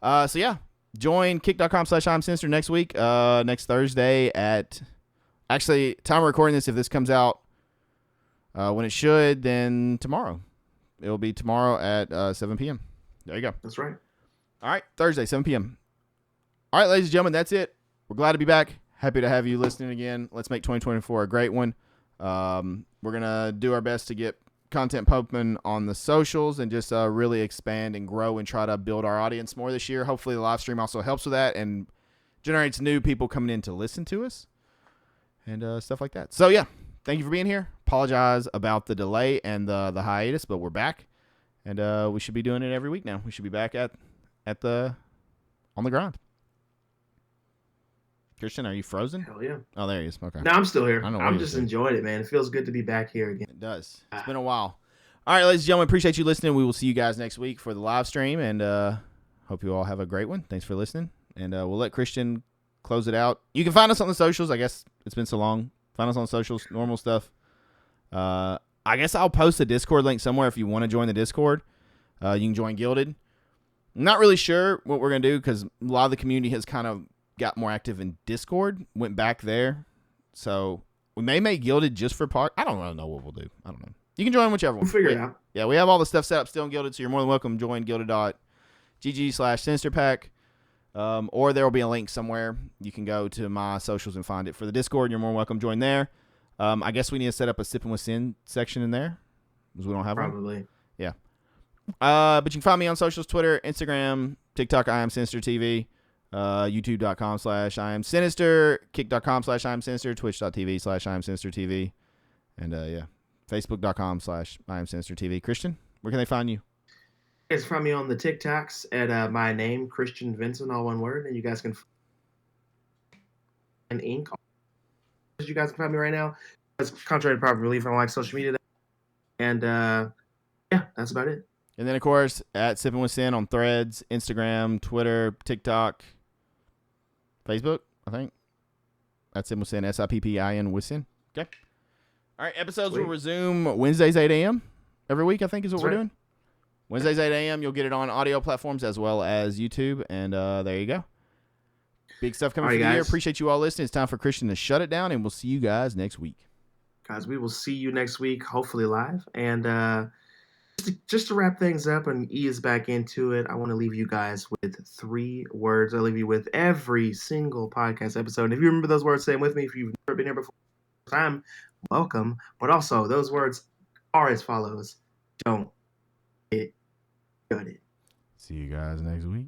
Speaker 1: So yeah, join kick.com/IamSinister next week. Next Thursday at actually time of recording this. If this comes out when it should, then tomorrow. It'll be tomorrow at 7 p.m. There you go.
Speaker 2: That's right.
Speaker 1: All right, Thursday, 7 p.m. All right, ladies and gentlemen, that's it. We're glad to be back. Happy to have you listening again. Let's make 2024 a great one. We're gonna do our best to get content pumping on the socials and just really expand and grow and try to build our audience more this year. Hopefully the live stream also helps with that and generates new people coming in to listen to us and stuff like that. So yeah, thank you for being here. Apologize about the delay and the hiatus, but we're back, and we should be doing it every week now. We should be back on the grind. Christian, are you frozen?
Speaker 2: Hell yeah.
Speaker 1: Oh, there he is. Okay.
Speaker 2: No, I'm still here. I'm just enjoying it, man. It feels good to be back here again.
Speaker 1: It does. It's been a while. All right, ladies and gentlemen, appreciate you listening. We will see you guys next week for the live stream, and hope you all have a great one. Thanks for listening, and we'll let Christian close it out. You can find us on the socials. I guess it's been so long. Find us on socials, normal stuff. I guess I'll post a Discord link somewhere if you want to join the Discord. You can join Gilded. I'm not really sure what we're going to do because a lot of the community has kind of got more active in Discord, went back there. So we may make Gilded just for part. I don't really know what we'll do. I don't know. You can join whichever one.
Speaker 2: We'll figure it out.
Speaker 1: Yeah, we have all the stuff set up still in Gilded, so you're more than welcome to join gilded.gg/Sinister Pack. Or there will be a link somewhere. You can go to my socials and find it. For the Discord, you're more than welcome to join there. I guess we need to set up a Sippin With Sin section in there because we don't have one.
Speaker 2: Probably.
Speaker 1: Yeah. But you can find me on socials, Twitter, Instagram, TikTok, IamSinister TV. YouTube.com/IamSinister, Kick.com/IamSinister, Twitch.tv/IamSinister TV, and yeah, Facebook.com/IamSinister TV. Christian, where can they find you?
Speaker 2: You guys find me on the TikToks at my name, Christian Vincent, all one word, and you guys can and ink. You guys can find me right now. That's contrary to popular belief. I don't like social media, and yeah, that's about it.
Speaker 1: And then of course at Sippin With Sin on Threads, Instagram, Twitter, TikTok. Facebook, I think. That's Sippin With Sin, SIPPIN with Sin. Okay. All right, episodes will resume Wednesdays, 8 a.m. every week, I think is what we're doing. Wednesdays, 8 a.m. You'll get it on audio platforms as well as YouTube, and there you go. Big stuff coming for the year. Appreciate you all listening. It's time for Christian to shut it down, and we'll see you guys next week.
Speaker 2: guys, we will see you next week, hopefully live. And just to wrap things up and ease back into it, I want to leave you guys with 3 words. I leave you with every single podcast episode. And if you remember those words, say them with me. If you've never been here before, time, welcome. But also, those words are as follows: don't get gutted.
Speaker 1: See you guys next week.